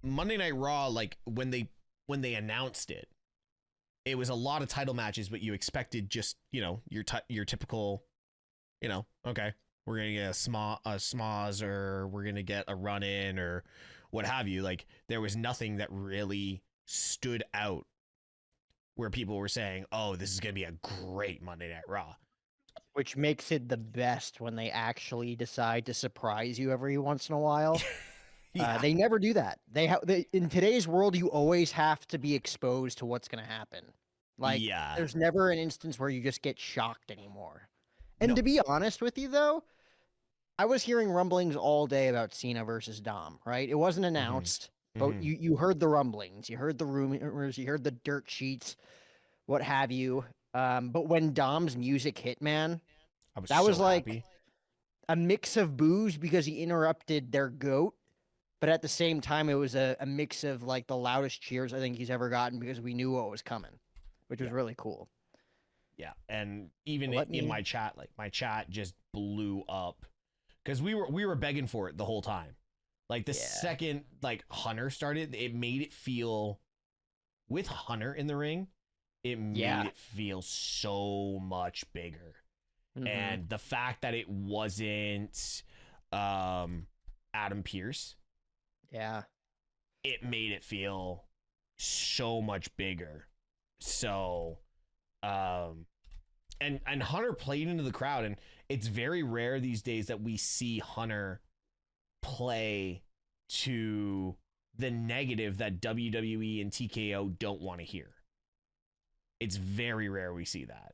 Monday Night Raw, like when they announced it, it was a lot of title matches, but you expected just, your typical, okay, we're going to get a smoz, or we're going to get a run in or what have you. Like, there was nothing that really stood out where people were saying, oh, this is going to be a great Monday Night Raw. Which makes it the best when they actually decide to surprise you every once in a while. Yeah. They never do that. In today's world, you always have to be exposed to what's going to happen. Like, Yeah. there's never an instance where you just get shocked anymore. And No. to be honest with you, though, I was hearing rumblings all day about Cena versus Dom, right? It wasn't announced, but you heard the rumblings, you heard the rumors, you heard the dirt sheets, what have you. But when Dom's music hit, man, that was so like happy. A mix of boos because he interrupted their GOAT, but at the same time, it was a mix of like the loudest cheers I think he's ever gotten because we knew what was coming, which was really cool. Yeah, and even in my chat, like my chat just blew up because we were begging for it the whole time. Like the second like Hunter started, it made it feel, with Hunter in the ring, it made it feel so much bigger. And the fact that it wasn't Adam Pearce, it made it feel so much bigger. So and Hunter played into the crowd, and it's very rare these days that we see Hunter play to the negative that WWE and TKO don't want to hear. It's very rare we see that.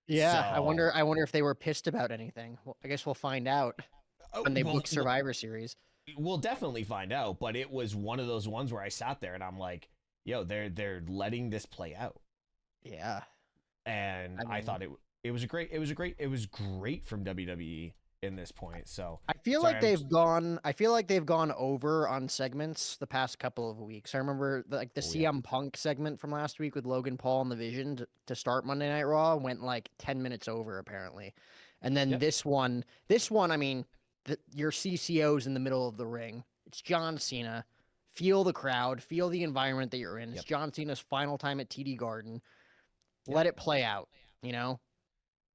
Yeah, so, I wonder if they were pissed about anything. Well, I guess we'll find out when they book Survivor Series. We'll definitely find out, but it was one of those ones where I sat there and I'm like, yo, they're letting this play out. Yeah. And I thought it was great from WWE in this point. So I feel like they've gone over on segments the past couple of weeks. I remember the CM Punk segment from last week with Logan Paul and the Vision to start Monday Night Raw went like 10 minutes over apparently. And then this one, I mean, your CCO's in the middle of the ring. It's John Cena. Feel the crowd, feel the environment that you're in. It's John Cena's final time at TD Garden. Let it play out, you know?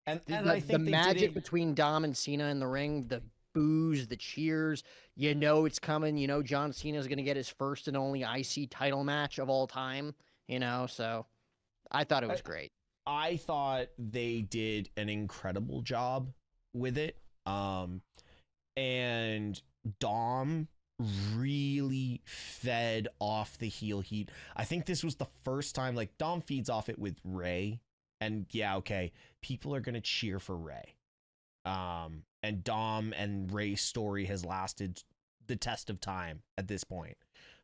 And I think the magic between Dom and Cena in the ring, the boos, the cheers, it's coming. John Cena's going to get his first and only IC title match of all time, so I thought it was great. I thought they did an incredible job with it. And Dom really fed off the heel heat. I think this was the first time, like, Dom feeds off it with Ray. And people are going to cheer for Ray. And Dom and Ray's story has lasted the test of time at this point.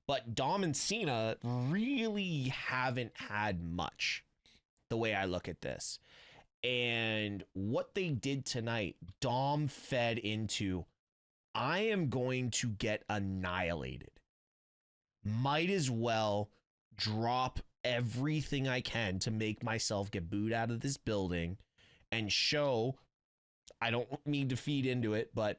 But Dom and Cena really haven't had much, the way I look at this. And what they did tonight, Dom fed into, I am going to get annihilated. Might as well drop everything I can to make myself get booed out of this building and show, I don't mean to feed into it, but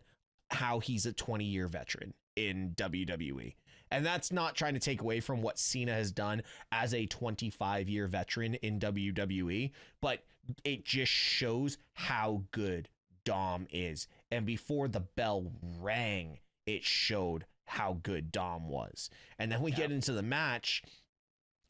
how he's a 20-year veteran in WWE. And that's not trying to take away from what Cena has done as a 25-year veteran in WWE, but it just shows how good Dom is. And before the bell rang, it showed how good Dom was. And then we get into the match.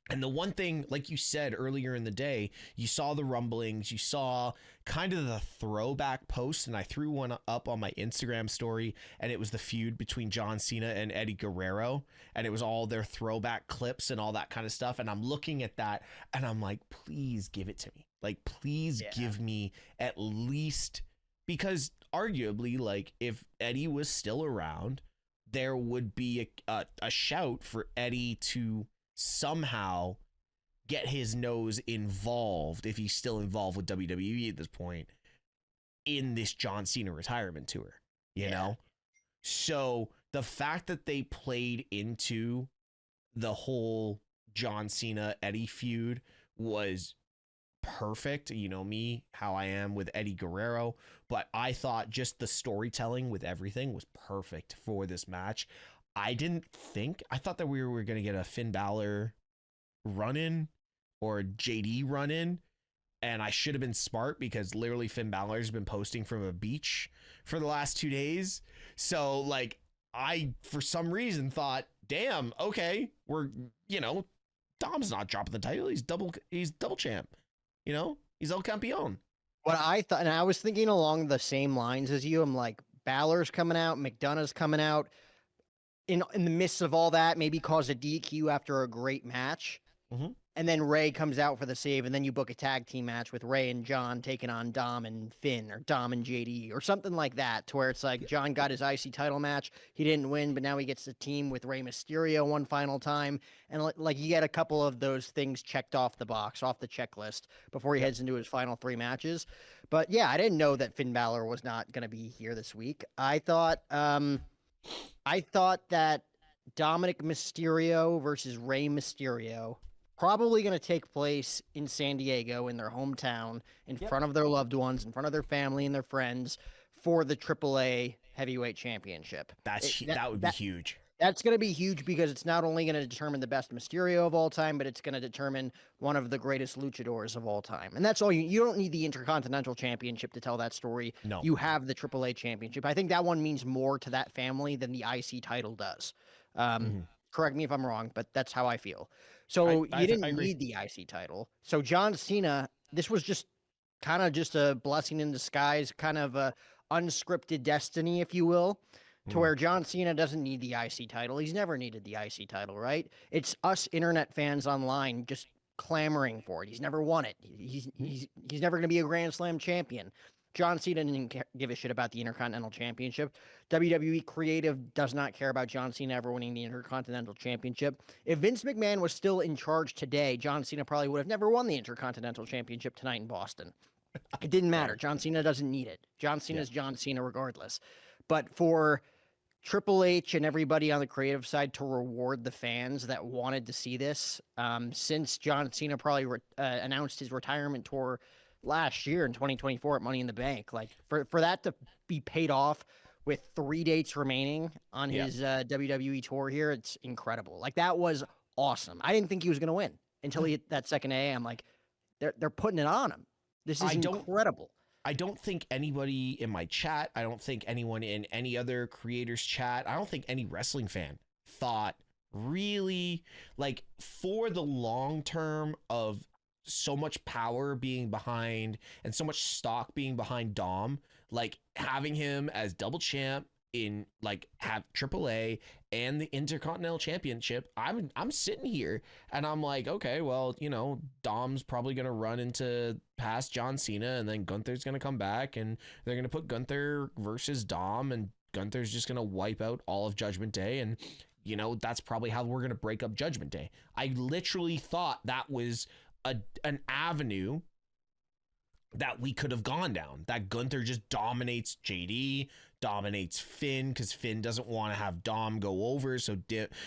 And the one thing, like you said earlier in the day, you saw the rumblings, you saw kind of the throwback post, and I threw one up on my Instagram story, and it was the feud between John Cena and Eddie Guerrero, and it was all their throwback clips and all that kind of stuff. And I'm looking at that, and I'm like, please give it to me. Like, please give me at least, because arguably, like, if Eddie was still around, there would be a shout for Eddie to somehow get his nose involved, if he's still involved with WWE at this point, in this John Cena retirement tour, you know? So the fact that they played into the whole John Cena Eddie feud was perfect. You know me, how I am with Eddie Guerrero, but I thought just the storytelling with everything was perfect for this match. I thought that we were going to get a Finn Balor run in or a JD run in. And I should have been smart because literally Finn Balor's been posting from a beach for the last 2 days. So like I, for some reason, thought, damn, okay, we're, Dom's not dropping the title. He's double champ. He's El Campeón. What I thought, and I was thinking along the same lines as you. I'm like, Balor's coming out, McDonough's coming out. In the midst of all that, maybe cause a DQ after a great match. Mm-hmm. And then Ray comes out for the save, and then you book a tag team match with Ray and John taking on Dom and Finn, or Dom and JD, or something like that, to where it's like John got his IC title match. He didn't win, but now he gets to team with Rey Mysterio one final time. And like you get a couple of those things checked off the box, off the checklist, before he heads into his final 3 matches. But yeah, I didn't know that Finn Balor was not going to be here this week. I thought that Dominic Mysterio versus Rey Mysterio probably going to take place in San Diego, in their hometown, in front of their loved ones, in front of their family and their friends, for the AAA Heavyweight Championship. That would be huge. That's going to be huge because it's not only going to determine the best Mysterio of all time, but it's going to determine one of the greatest luchadors of all time. And that's all you don't need the Intercontinental Championship to tell that story. No. You have the AAA Championship. I think that one means more to that family than the IC title does. Correct me if I'm wrong, but that's how I feel. So you didn't need the IC title. So John Cena, this was just kind of just a blessing in disguise, kind of a unscripted destiny, if you will, to where John Cena doesn't need the IC title. He's never needed the IC title, right? It's us internet fans online just clamoring for it. He's never won it. He's never going to be a Grand Slam champion. John Cena didn't give a shit about the Intercontinental Championship. WWE Creative does not care about John Cena ever winning the Intercontinental Championship. If Vince McMahon was still in charge today, John Cena probably would have never won the Intercontinental Championship tonight in Boston. It didn't matter. John Cena doesn't need it. John Cena's John Cena regardless. But for Triple H and everybody on the creative side to reward the fans that wanted to see this, since John Cena probably announced his retirement tour last year in 2024 at Money in the Bank, like for that to be paid off with 3 dates remaining on his WWE tour here, it's incredible. Like that was awesome. I didn't think he was going to win until he hit that second AA. I'm like, they're putting it on him. This is incredible. I don't think anybody in my chat, I don't think anyone in any other creators chat, I don't think any wrestling fan thought really, like, for the long term of so much power being behind and so much stock being behind Dom, like having him as double champ in, like, have AAA and the Intercontinental Championship. I'm sitting here and I'm like, okay, well, Dom's probably gonna run into past John Cena, and then Gunther's gonna come back, and they're gonna put Gunther versus Dom, and Gunther's just gonna wipe out all of Judgment Day, and that's probably how we're gonna break up Judgment Day. I literally thought that was an avenue that we could have gone down, that Gunther just dominates JD, dominates Finn, because Finn doesn't want to have Dom go over, so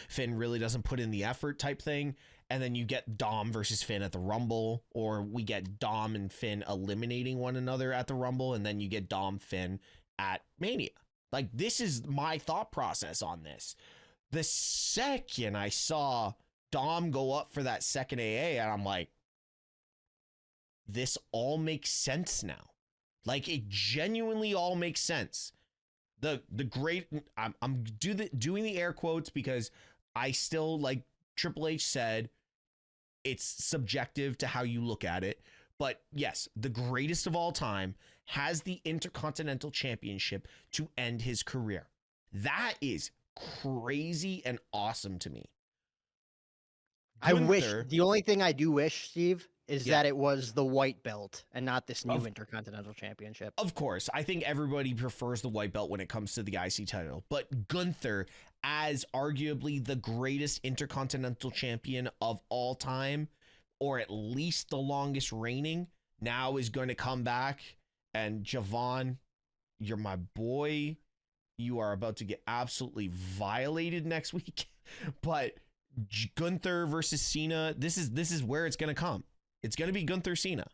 Finn really doesn't put in the effort type thing, and then you get Dom versus Finn at the Rumble, or we get Dom and Finn eliminating one another at the Rumble, and then you get Dom Finn at Mania. Like, this is my thought process on this. The second I saw Dom go up for that second AA, and I'm like, this all makes sense now. Like, it genuinely all makes sense. The great, I'm doing the air quotes because I still, like Triple H said, it's subjective to how you look at it. But yes, the greatest of all time has the Intercontinental Championship to end his career. That is crazy and awesome to me. The only thing I do wish, Steve, is that it was the white belt and not this new Intercontinental Championship. Of course, I think everybody prefers the white belt when it comes to the IC title, but Gunther, as arguably the greatest Intercontinental Champion of all time, or at least the longest reigning, now is going to come back. And Javon, you're my boy. You are about to get absolutely violated next week. But Gunther versus Cena, this is where it's going to come. It's going to be Gunther Cena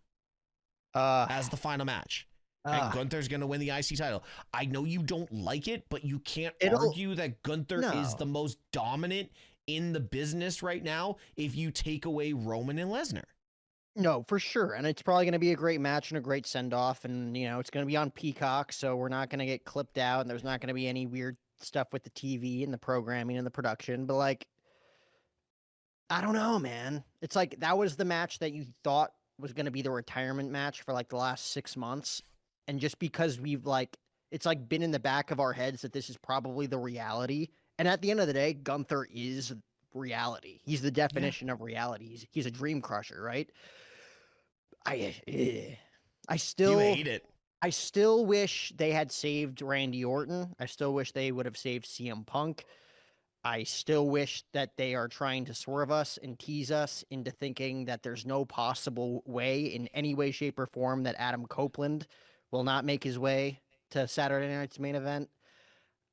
as the final match. And Uh, Gunther's going to win the IC title. I know you don't like it, but you can't it'll argue that Gunther is no. the most dominant in the business right now if you take away Roman and Lesnar. No, for sure. And it's probably going to be a great match and a great send off. And, it's going to be on Peacock. So we're not going to get clipped out and there's not going to be any weird stuff with the TV and the programming and the production. But, like, I don't know, man. It's like that was the match that you thought was going to be the retirement match for like the last 6 months. And just because we've like, it's like been in the back of our heads that this is probably the reality. And at the end of the day, Gunther is reality. He's the definition of reality. He's a dream crusher, right? I I You still hate it. I still wish they had saved Randy Orton. I still wish they would have saved CM Punk. I still wish that they are trying to swerve us and tease us into thinking that there's no possible way in any way, shape, or form that Adam Copeland will not make his way to Saturday night's main event.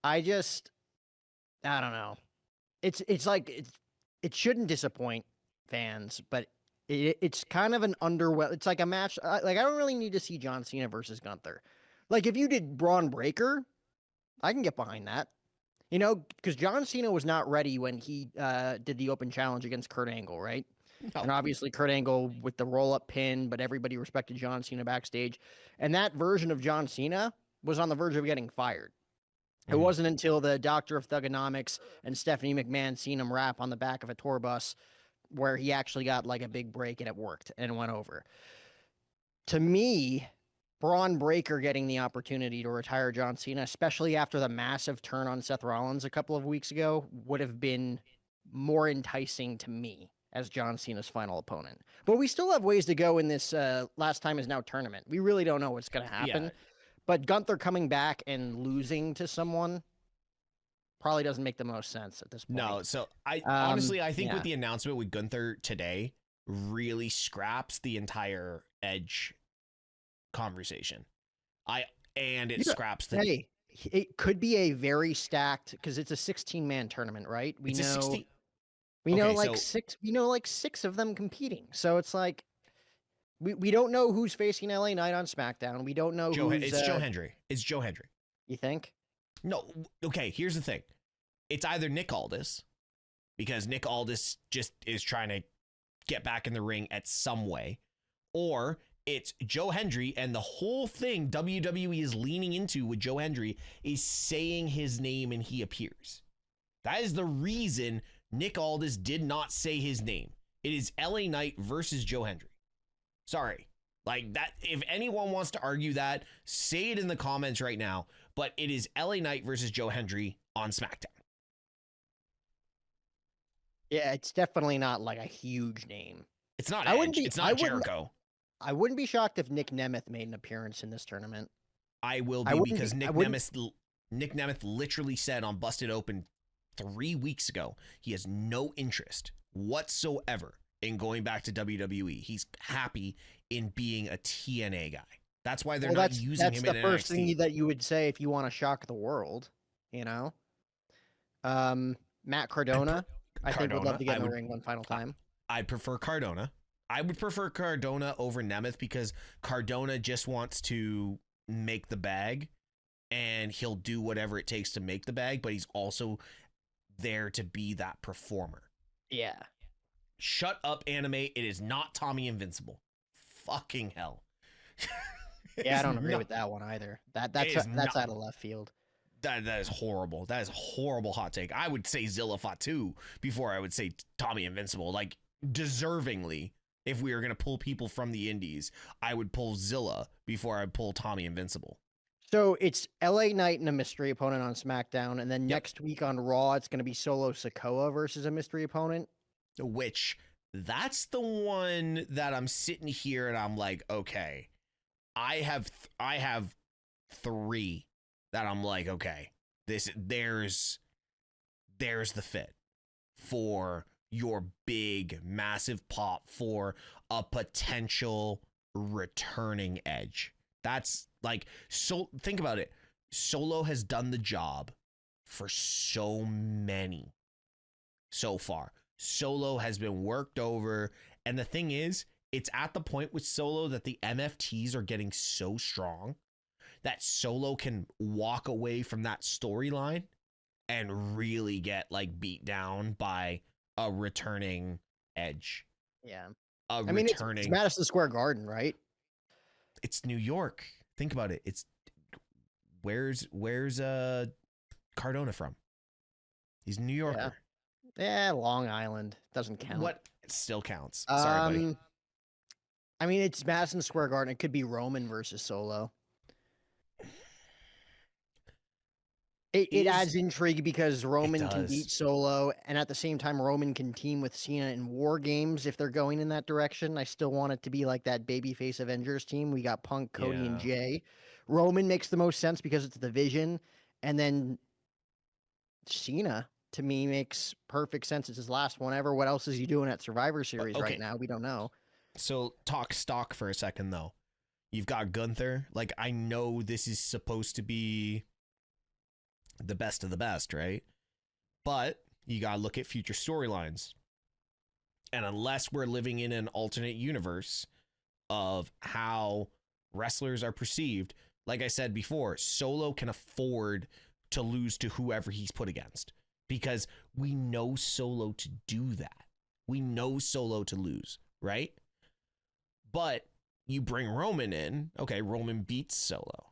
I don't know. It's like it shouldn't disappoint fans, but it's kind of an underwhelming. It's like a match. Like I don't really need to see John Cena versus Gunther. Like if you did Braun Breaker, I can get behind that. Because John Cena was not ready when he did the open challenge against Kurt Angle, right? No. And obviously Kurt Angle with the roll-up pin, but everybody respected John Cena backstage. And that version of John Cena was on the verge of getting fired. It Mhm. wasn't until the Doctor of Thugonomics and Stephanie McMahon seen him rap on the back of a tour bus where he actually got like a big break and it worked and went over. To me, Braun Breaker getting the opportunity to retire John Cena, especially after the massive turn on Seth Rollins a couple of weeks ago, would have been more enticing to me as John Cena's final opponent. But we still have ways to go in this last time is now tournament. We really don't know what's going to happen. Yeah. But Gunther coming back and losing to someone probably doesn't make the most sense at this point. No, so I think with the announcement with Gunther today really scraps the entire Edge conversation. It scraps the Hey, it could be a very stacked because it's a 16-man tournament, right? We it's know a 16. we know Okay, like so- six we know like six of them competing. So it's like we don't know who's facing LA Knight on SmackDown. We don't know who's It's Joe Hendry. It's Joe Hendry. You think? No, okay, here's the thing. It's either Nick Aldis, because Nick Aldis just is trying to get back in the ring at some way, or it's Joe Hendry, and the whole thing WWE is leaning into with Joe Hendry is saying his name and he appears. That is the reason Nick Aldis did not say his name. It is LA Knight versus Joe Hendry. Sorry. Like that, if anyone wants to argue that, say it in the comments right now, but it is LA Knight versus Joe Hendry on SmackDown. Yeah, it's definitely not like a huge name. It's not I wouldn't Edge. be- It's I not wouldn't- Jericho. I wouldn't be shocked if Nick Nemeth made an appearance in this tournament. I will I be wouldn't because be- Nick I wouldn't- Nemeth literally said on Busted Open 3 weeks ago he has no interest whatsoever in going back to WWE. He's happy in being a TNA guy. That's why they're not using that's him the in first NXT. thing that you would say if you want to shock the world, you know. Matt Cardona, I think would love to get in the ring one final time. I prefer Cardona. I would prefer Cardona over Nemeth because Cardona just wants to make the bag and he'll do whatever it takes to make the bag, but he's also there to be that performer. Yeah. Shut up, anime. It is not Tommy Invincible. Fucking hell. Yeah, I don't agree with that one either. That's out of left field. That is horrible. That is a horrible hot take. I would say Zilla Fatu before I would say Tommy Invincible. Like, deservingly, if we were going to pull people from the indies, I would pull Zilla before I pull Tommy Invincible. So it's LA Knight and a mystery opponent on SmackDown, and then next week on Raw, it's going to be Solo Sikoa versus a mystery opponent. Which, that's the one that I'm sitting here and I'm like, okay, I have 3 that I'm like, okay, there's the fit for your big, massive pop for a potential returning Edge. That's like, so think about it. Solo has done the job for so many so far. Solo has been worked over. And the thing is, it's at the point with Solo that the MFTs are getting so strong that Solo can walk away from that storyline and really get like beat down by a returning Edge. Yeah. A I mean, it's returning. Madison Square Garden, right? It's New York. Think about it. It's where's Cardona from? He's a New Yorker. Yeah, Long Island doesn't count. What? It still counts. Sorry, buddy. I mean, it's Madison Square Garden. It could be Roman versus Solo. It adds intrigue because Roman can beat Solo, and at the same time, Roman can team with Cena in War Games if they're going in that direction. I still want it to be like that babyface Avengers team. We got Punk, Cody, and Jay. Roman makes the most sense because it's the Vision, and then Cena, to me, makes perfect sense. It's his last one ever. What else is he doing at Survivor Series right now? We don't know. So talk stock for a second, though. You've got Gunther. Like, I know this is supposed to be the best of the best, right? But you got to look at future storylines. And unless we're living in an alternate universe of how wrestlers are perceived, like I said before, Solo can afford to lose to whoever he's put against because we know Solo to do that. We know Solo to lose, right? But you bring Roman in. Okay, Roman beats Solo.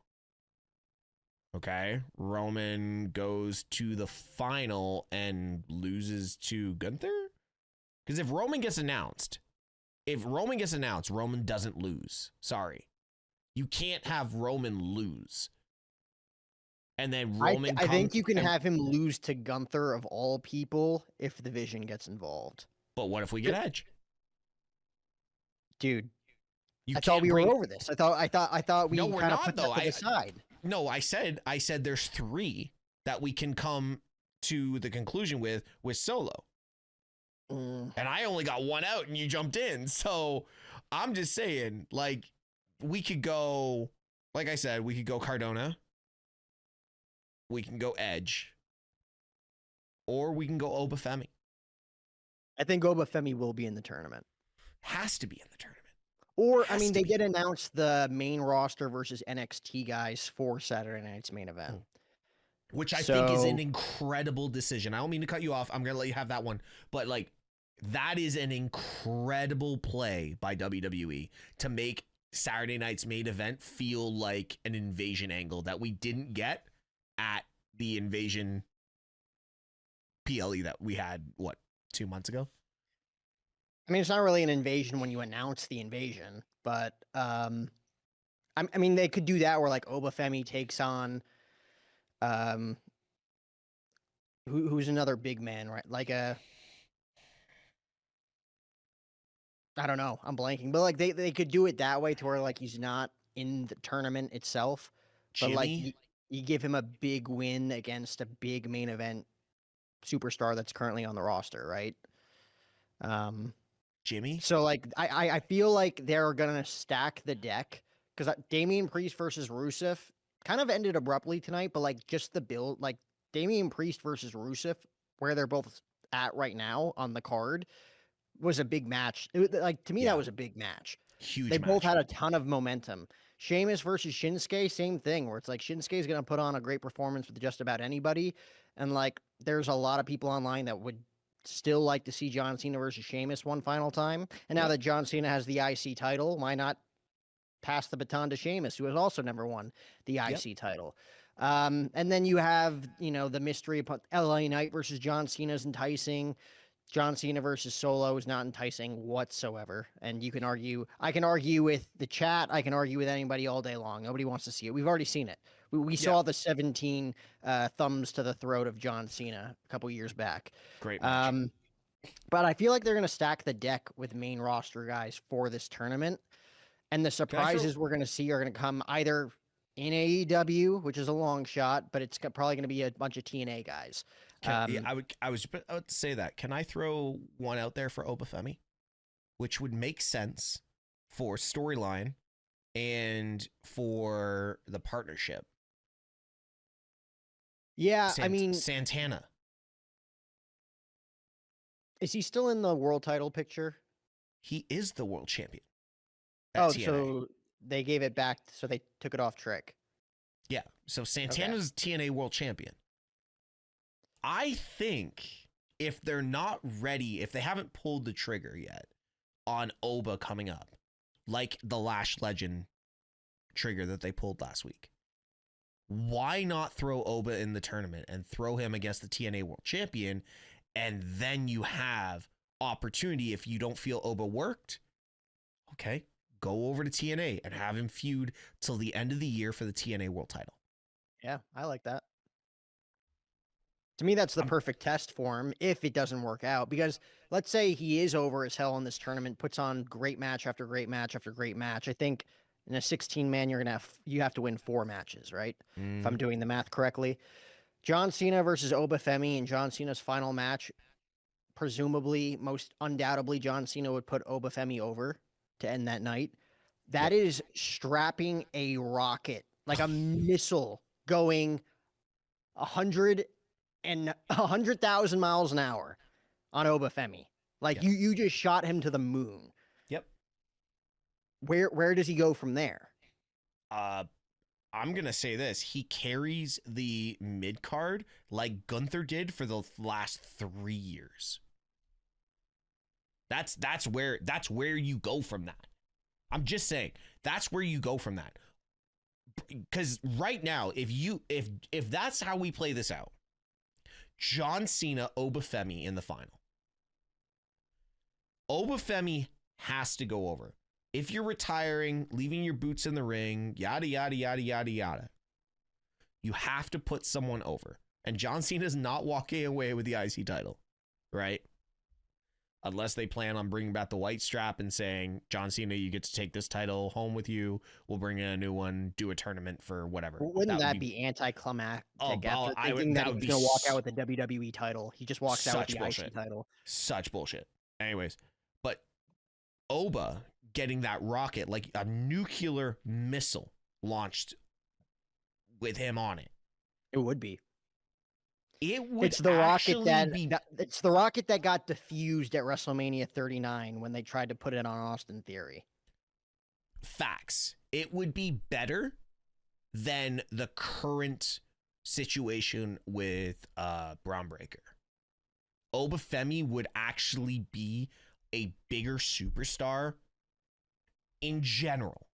Okay, Roman goes to the final and loses to Gunther? Because if Roman gets announced, Roman doesn't lose. Sorry. You can't have Roman lose. And then Roman I think you can have him lose to Gunther of all people if the Vision gets involved. But what if we get Edge? Dude, I thought we were over this. I thought we kind of put that to the side. No, I said there's 3 that we can come to the conclusion with Solo. And I only got 1 out and you jumped in. So I'm just saying, like, we could go, like I said, we could go Cardona. We can go Edge. Or we can go Obafemi. I think Obafemi will be in the tournament. Has to be in the tournament. Or, I mean, they did announce the main roster versus NXT guys for Saturday night's main event. Which I think is an incredible decision. I don't mean to cut you off. I'm going to let you have that one. But, like, that is an incredible play by WWE to make Saturday night's main event feel like an invasion angle that we didn't get at the Invasion PLE that we had, 2 months ago? I mean, it's not really an invasion when you announce the invasion, but I mean, they could do that where like Obafemi takes on who's another big man, right? Like I don't know, I'm blanking, but like they could do it that way to where like he's not in the tournament itself, but like you give him a big win against a big main event superstar that's currently on the roster, right? Jimmy. So like I feel like they're gonna stack the deck because Damian Priest versus Rusev kind of ended abruptly tonight, but like just the build, like Damian Priest versus Rusev, where they're both at right now on the card, was a big match. Like to me, that was a big match. Huge. They both had a ton of momentum. Sheamus versus Shinsuke, same thing, where it's like Shinsuke is gonna put on a great performance with just about anybody, and like there's a lot of people online that would still like to see John Cena versus Sheamus one final time. And now that John Cena has the IC title, why not pass the baton to Sheamus, who has also never won the IC title? And then you have, the mystery of LA Knight versus John Cena is enticing. John Cena versus Solo is not enticing whatsoever. And you can argue, I can argue with the chat. I can argue with anybody all day long. Nobody wants to see it. We've already seen it. We saw the 17 thumbs to the throat of John Cena a couple years back. Great match. But I feel like they're going to stack the deck with main roster guys for this tournament. And the surprises we're going to see are going to come either in AEW, which is a long shot, but it's probably going to be a bunch of TNA guys. I was about to say that. Can I throw one out there for Obafemi, which would make sense for storyline and for the partnership? Yeah, I mean, Santana. Is he still in the world title picture? He is the world champion. Oh, TNA. So they gave it back, so they took it off Trick. Yeah. So Santana's TNA World Champion. I think if they're not ready, if they haven't pulled the trigger yet on Oba coming up, like the Lash Legend trigger that they pulled last week, why not throw Oba in the tournament and throw him against the TNA World Champion? And then you have opportunity. If you don't feel Oba worked, okay, go over to TNA and have him feud till the end of the year for the TNA World title. Yeah, I like that. To me, that's the perfect test for him if it doesn't work out. Because let's say he is over as hell in this tournament, puts on great match after great match after great match. I think in a 16-man, you have to win 4 matches, right? If I'm doing the math correctly. John Cena versus Oba Femi in John Cena's final match. Presumably, most undoubtedly, John Cena would put Oba Femi over to end that night. That is strapping a rocket, like a missile, going 100,000 miles an hour on Oba Femi. Like you just shot him to the moon. Yep. Where does he go from there? I'm gonna say this: he carries the mid card like Gunther did for the last 3 years. That's where you go from that. I'm just saying that's where you go from that. Because right now, if that's how we play this out, John Cena, Oba Femi in the final. Oba Femi has to go over. If you're retiring, leaving your boots in the ring, yada, yada, yada, yada, yada, you have to put someone over. And John Cena's not walking away with the IC title, right? Unless they plan on bringing back the white strap and saying, John Cena, you get to take this title home with you. We'll bring in a new one, do a tournament for whatever. Wouldn't that be anticlimactic after thinking that he's going to walk out with the WWE title? He just walks out with the IC title. Such bullshit. Anyways, but Oba getting that rocket, like a nuclear missile launched with him on it. It would be. It's the rocket that got diffused at WrestleMania 39 when they tried to put it on Austin Theory. Facts. It would be better than the current situation with Braun Breaker. Oba Femi would actually be a bigger superstar in general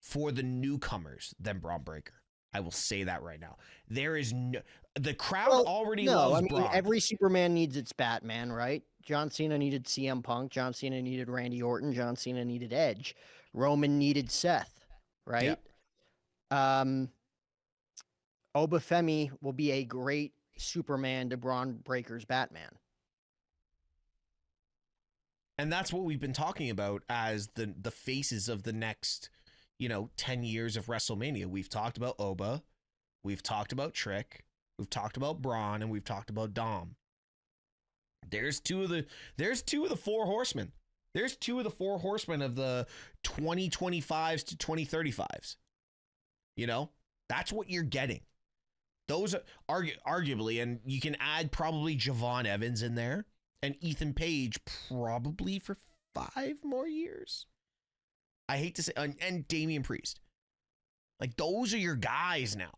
for the newcomers than Braun Breaker. I will say that right now. There is the crowd already loves Braun. Every Superman needs its Batman, right? John Cena needed CM Punk. John Cena needed Randy Orton. John Cena needed Edge. Roman needed Seth, right? Oba Femi will be a great Superman to Braun Breaker's Batman. And that's what we've been talking about as the faces of the next 10 years of WrestleMania. We've talked about Oba, we've talked about Trick, we've talked about Braun, and we've talked about Dom. There's two of the four horsemen. There's two of the four horsemen of the 2025s to 2035s. That's what you're getting. Those are arguably, and you can add probably Javon Evans in there and Ethan Page probably for 5 more years. I hate to say, and Damian Priest. Like, those are your guys now.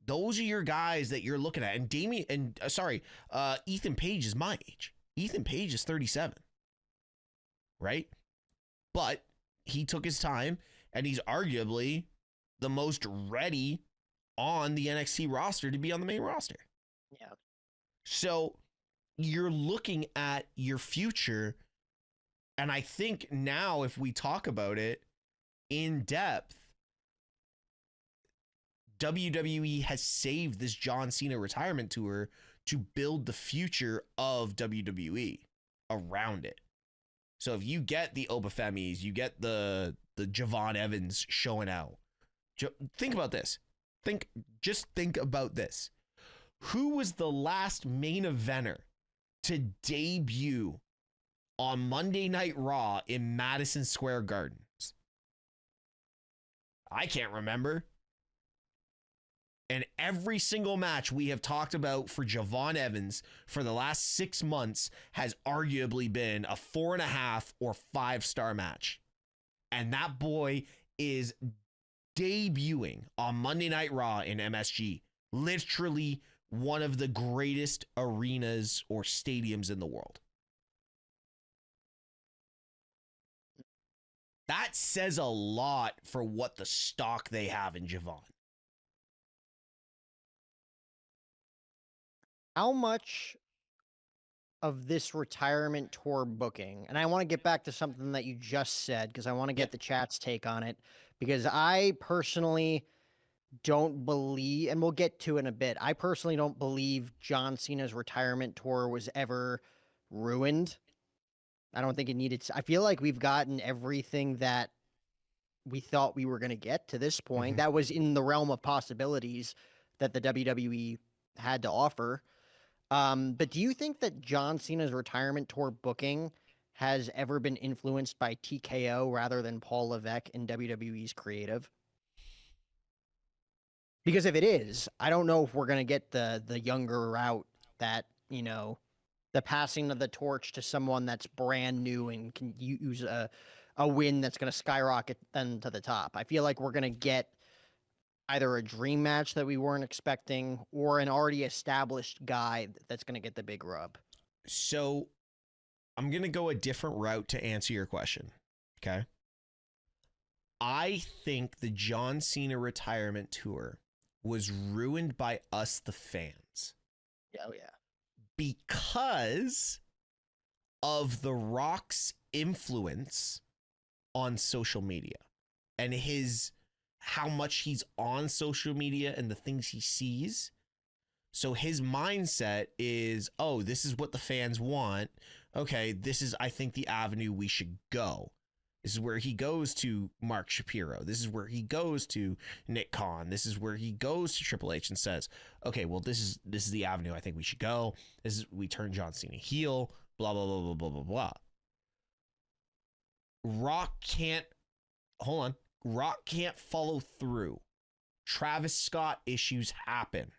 Those are your guys that you're looking at. And Ethan Page is my age. Ethan Page is 37. Right? But he took his time, and he's arguably the most ready on the NXT roster to be on the main roster. Yeah. So you're looking at your future. And I think now, if we talk about it in depth, WWE has saved this John Cena retirement tour to build the future of WWE around it. So if you get the Oba Femis, you get the Javon Evans showing out. Think about this. Just think about this. Who was the last main eventer to debut on Monday Night Raw in Madison Square Gardens? I can't remember. And every single match we have talked about for Javon Evans for the last 6 months has arguably been a 4.5 or 5-star match. And that boy is debuting on Monday Night Raw in MSG. Literally one of the greatest arenas or stadiums in the world. That says a lot for what the stock they have in Javon. How much of this retirement tour booking, and I want to get back to something that you just said because I want to get the chat's take on it, because I personally don't believe, and we'll get to it in a bit, I personally don't believe John Cena's retirement tour was ever ruined. I don't think it needed I feel like we've gotten everything that we thought we were going to get to this point. That was in the realm of possibilities that the WWE had to offer. But do you think that John Cena's retirement tour booking has ever been influenced by TKO rather than Paul Levesque in WWE's creative? Because if it is, I don't know if we're going to get the younger route that, you know, the passing of the torch to someone that's brand new and can use a win that's going to skyrocket them to the top. I feel like we're going to get either a dream match that we weren't expecting or an already established guy that's going to get the big rub. So I'm going to go a different route to answer your question. Okay. I think the John Cena retirement tour was ruined by us, the fans. Oh, yeah. Because of The Rock's influence on social media and how much he's on social media and the things he sees. So his mindset is, oh, this is what the fans want. Okay, this is, I think, the avenue we should go. This is where he goes to Mark Shapiro. This is where he goes to Nick Khan. This is where he goes to Triple H and says, okay, well, this is the avenue I think we should go. We turn John Cena heel, blah, blah, blah, blah, blah, blah, blah. Rock can't follow through. Travis Scott issues happen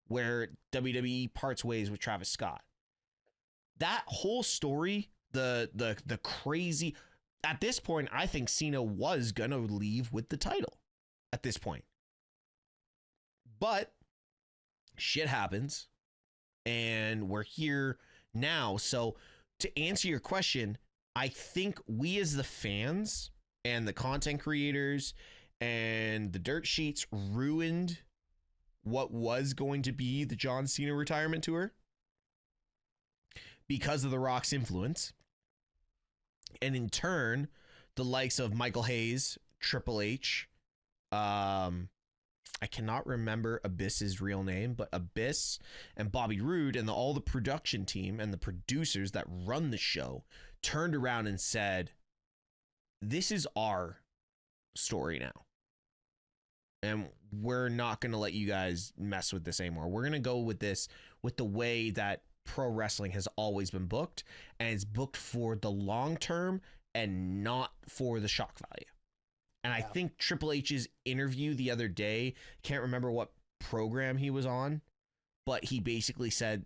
where WWE parts ways with Travis Scott. That whole story, the crazy, at this point, I think Cena was going to leave with the title at this point. But shit happens and we're here now. So to answer your question, I think we as the fans and the content creators and the dirt sheets ruined what was going to be the John Cena retirement tour because of The Rock's influence. And in turn, the likes of Michael Hayes, Triple H, I cannot remember Abyss's real name, but Abyss and Bobby Roode and all the production team and the producers that run the show turned around and said, this is our story now. And we're not going to let you guys mess with this anymore. We're going to go with this with the way that pro wrestling has always been booked, and it's booked for the long term and not for the shock value. And I think Triple H's interview the other day, can't remember what program he was on, but he basically said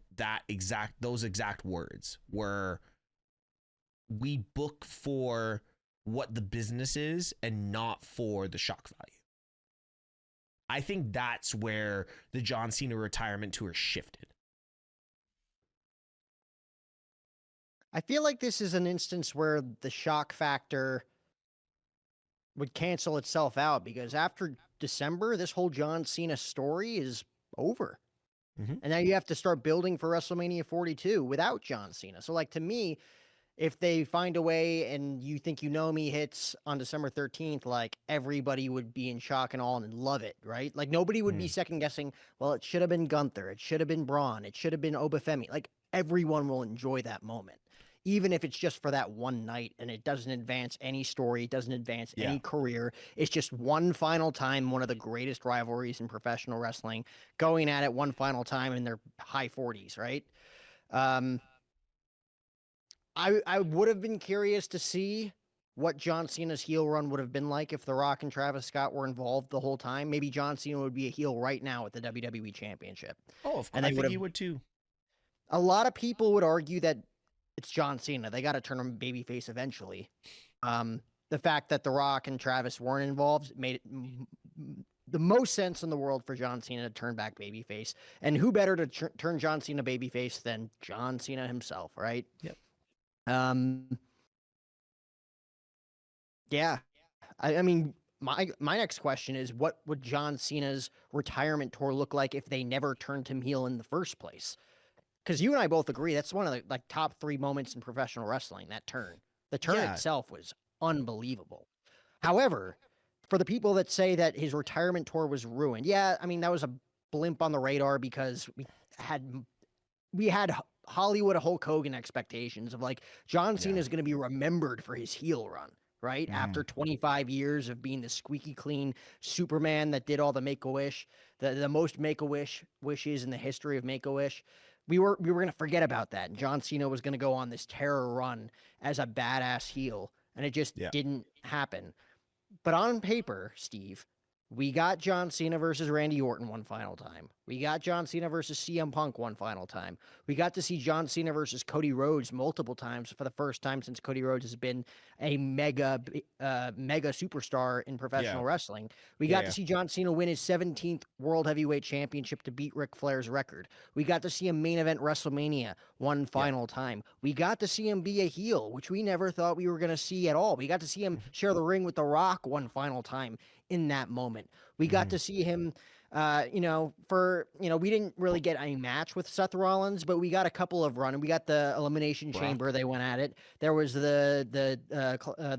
those exact words were, we book for what the business is and not for the shock value. I think that's where the John Cena retirement tour shifted. I feel like this is an instance where the shock factor would cancel itself out, because after December, this whole John Cena story is over. And now you have to start building for WrestleMania 42 without John Cena. So, like, to me, if they find a way and You Think You Know Me hits on December 13th, like, everybody would be in shock and awe and love it, right? Like, nobody would be second guessing, well, it should have been Gunther, it should have been Braun, it should have been Obafemi. Like, everyone will enjoy that moment, even if it's just for that one night and it doesn't advance any story, it doesn't advance any career. It's just one final time, one of the greatest rivalries in professional wrestling, going at it one final time in their high 40s, right? I would have been curious to see what John Cena's heel run would have been like if The Rock and Travis Scott were involved the whole time. Maybe John Cena would be a heel right now at the WWE Championship. Oh, of course. I think he would too. A lot of people would argue that it's John Cena. They got to turn him babyface eventually. the fact that The Rock and Travis weren't involved made it the most sense in the world for John Cena to turn back babyface. And who better to turn John Cena babyface than John Cena himself, right? Yep. Yeah. I mean, my next question is, what would John Cena's retirement tour look like if they never turned him heel in the first place? Because you and I both agree that's one of the like top 3 moments in professional wrestling. That turn, the turn itself was unbelievable. However, for the people that say that his retirement tour was ruined, yeah, I mean that was a blimp on the radar because we had Hollywood Hulk Hogan expectations of like John Cena is going to be remembered for his heel run. Right? After 25 years of being the squeaky clean Superman that did all the Make-A-Wish, the most Make-A-Wish wishes in the history of Make-A-Wish, we were going to forget about that. And John Cena was going to go on this terror run as a badass heel, and it just didn't happen. But on paper, Steve, we got John Cena versus Randy Orton one final time. We got John Cena versus CM Punk one final time. We got to see John Cena versus Cody Rhodes multiple times for the first time since Cody Rhodes has been a mega superstar in professional wrestling. We got to see John Cena win his 17th World Heavyweight Championship to beat Ric Flair's record. We got to see him main event WrestleMania one final time. We got to see him be a heel, which we never thought we were going to see at all. We got to see him share the ring with The Rock one final time in that moment. We got to see him, we didn't really get a match with Seth Rollins, but we got a couple of run. We got the Elimination Chamber. They went at it. There was the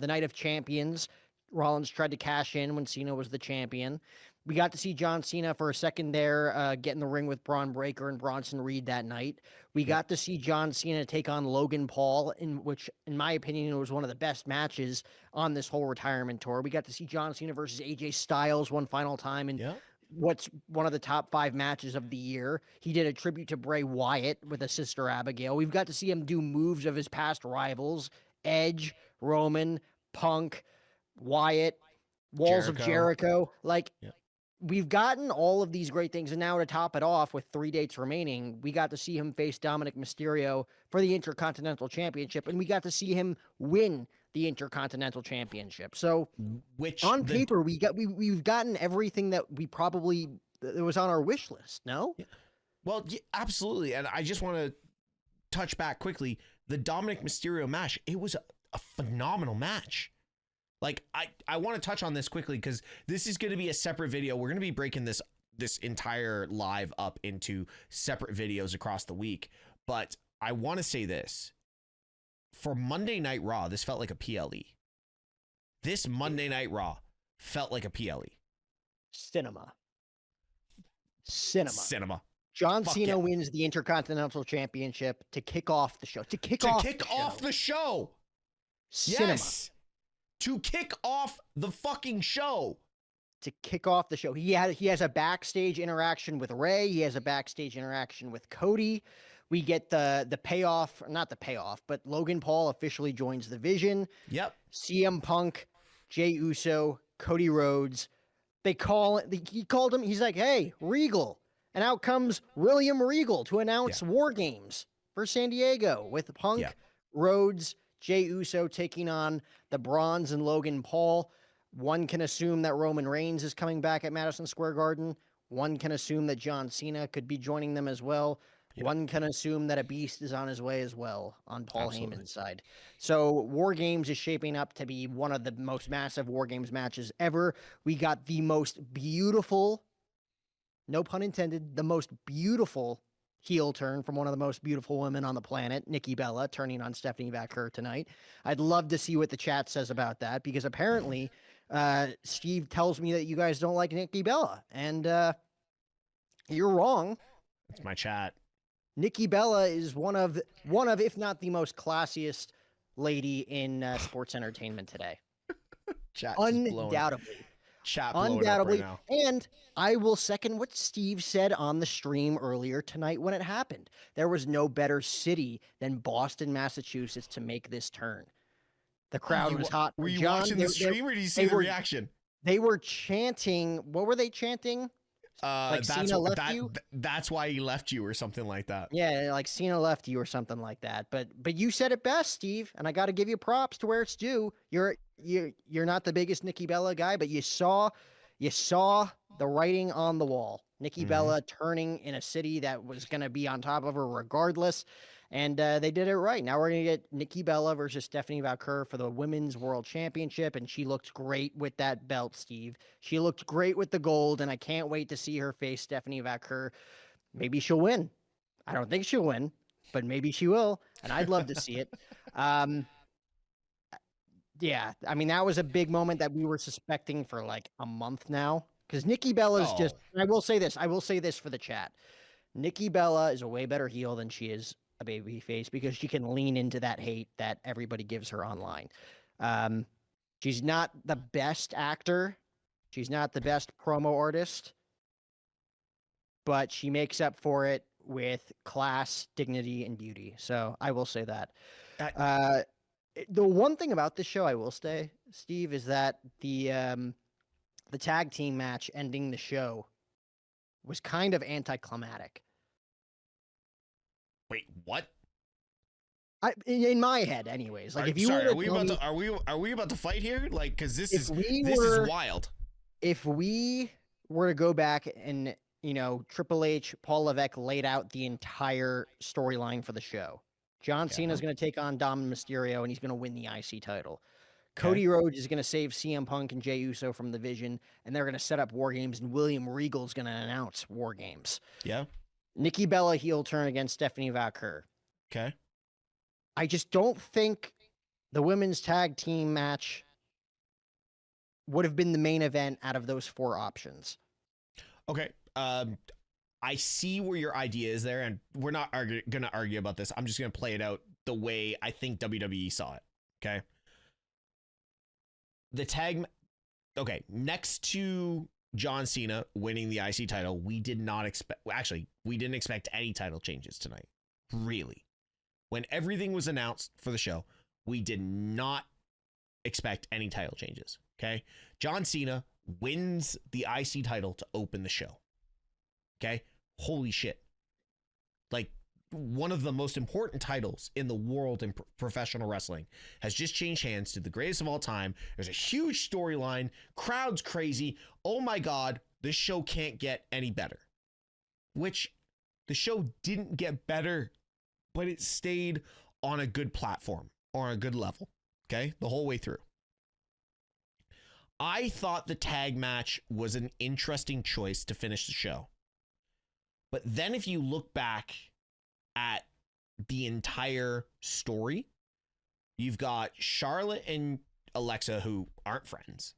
Night of Champions. Rollins tried to cash in when Cena was the champion. We got to see John Cena for a second there, get in the ring with Braun Breaker and Bronson Reed that night. We got to see John Cena take on Logan Paul, in which, in my opinion, was one of the best matches on this whole retirement tour. We got to see John Cena versus AJ Styles one final time, and what's one of the top 5 matches of the year. He did a tribute to Bray Wyatt with a Sister Abigail. We've got to see him do moves of his past rivals, Edge, Roman, Punk, Wyatt, Walls of Jericho. We've gotten all of these great things, and now to top it off with 3 dates remaining, we got to see him face Dominic Mysterio for the Intercontinental Championship, and we got to see him win the Intercontinental Championship. So, on paper, we've gotten everything that that was on our wish list. No? Yeah. Well, absolutely, and I just want to touch back quickly. The Dominic Mysterio match, it was a phenomenal match. Like, I want to touch on this quickly because this is going to be a separate video. We're going to be breaking this entire live up into separate videos across the week. But I want to say this. For Monday Night Raw, this felt like a PLE. This Monday Night Raw felt like a PLE. Cinema. John Cena wins the Intercontinental Championship to kick off the show. To kick off the show. Cinema. Yes. To kick off the fucking show. To kick off the show. He has a backstage interaction with Ray. He has a backstage interaction with Cody. We get the payoff, not the payoff, but Logan Paul officially joins the Vision. Yep. CM Punk, Jey Uso, Cody Rhodes. He called him. He's like, hey, Regal. And out comes William Regal to announce War Games for San Diego with Punk, Rhodes, Jey Uso taking on the Bronze and Logan Paul. One can assume that Roman Reigns is coming back at Madison Square Garden. One can assume that John Cena could be joining them as well. Yep. One can assume that a beast is on his way as well on Paul Heyman's side. So War Games is shaping up to be one of the most massive War Games matches ever. We got the most beautiful, no pun intended, the most beautiful heel turn from one of the most beautiful women on the planet, Nikki Bella, turning on Stephanie Vaquer tonight. I'd love to see what the chat says about that, because apparently Steve tells me that you guys don't like Nikki Bella, and you're wrong. It's my chat. Nikki Bella is one of, if not the most classiest lady in sports entertainment today. Chat undoubtedly. Undoubtedly. Right, and I will second what Steve said on the stream earlier tonight when it happened. There was no better city than Boston, Massachusetts to make this turn. The crowd was hot. Were you watching the stream, or did you see the reaction? They were chanting. What were they chanting? Cena left you? That's why he left you, or something like that. Yeah, like Cena left you or something like that. But you said it best, Steve, and I got to give you props to where it's due. You're you're not the biggest Nikki Bella guy, but you saw the writing on the wall. Nikki Bella turning in a city that was going to be on top of her regardless. And they did it right. Now we're going to get Nikki Bella versus Stephanie Valcour for the Women's World Championship. And she looked great with that belt, Steve. She looked great with the gold. And I can't wait to see her face Stephanie Valcour. Maybe she'll win. I don't think she'll win, but maybe she will. And I'd love to see it. Yeah, I mean, that was a big moment that we were suspecting for like a month now. Because Nikki Bella's just, I will say this for the chat. Nikki Bella is a way better heel than she is a baby face because she can lean into that hate that everybody gives her online. She's not the best actor. She's not the best promo artist. But she makes up for it with class, dignity, and beauty. So I will say that. The one thing about this show I will say, Steve, is that the tag team match ending the show was kind of anticlimactic. Wait, what? In my head, anyways. Like, if you sorry, are we about to fight here? Like, because this is wild. If we were to go back and Triple H, Paul Levesque laid out the entire storyline for the show. John Cena is going to take on Dom Mysterio, and he's going to win the IC title. Cody Rhodes is going to save CM Punk and Jey Uso from the Vision, and they're going to set up War Games, and William Regal is going to announce War Games. Yeah. Nikki Bella heel turn against Stephanie Valcour. Okay. I just don't think the women's tag team match would have been the main event out of those 4 options. Okay. I see where your idea is there, and we're not going to argue about this. I'm just going to play it out the way I think WWE saw it. Okay. Okay. Next to John Cena winning the IC title, we didn't expect any title changes tonight. Really. When everything was announced for the show, we did not expect any title changes. Okay. John Cena wins the IC title to open the show. Okay. Holy shit. Like, one of the most important titles in the world in professional wrestling has just changed hands to the greatest of all time. There's a huge storyline. Crowd's crazy. Oh my God. This show can't get any better. Which the show didn't get better, but it stayed on a good platform or a good level. Okay. The whole way through. I thought the tag match was an interesting choice to finish the show. But then if you look back at the entire story, you've got Charlotte and Alexa, who aren't friends.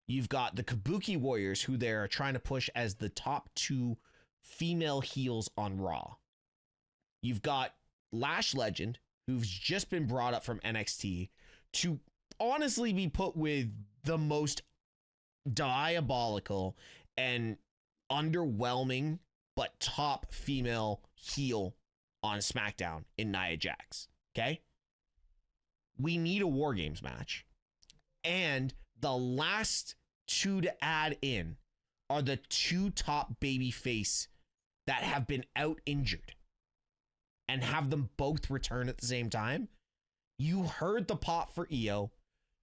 You've got the Kabuki Warriors, who they're trying to push as the top 2 female heels on Raw. You've got Lash Legend, who's just been brought up from NXT to honestly be put with the most diabolical and underwhelming but top female heel on SmackDown in Nia Jax. Okay? We need a War Games match. And the last 2 to add in are the 2 top babyface that have been out injured, and have them both return at the same time. You heard the pop for Io.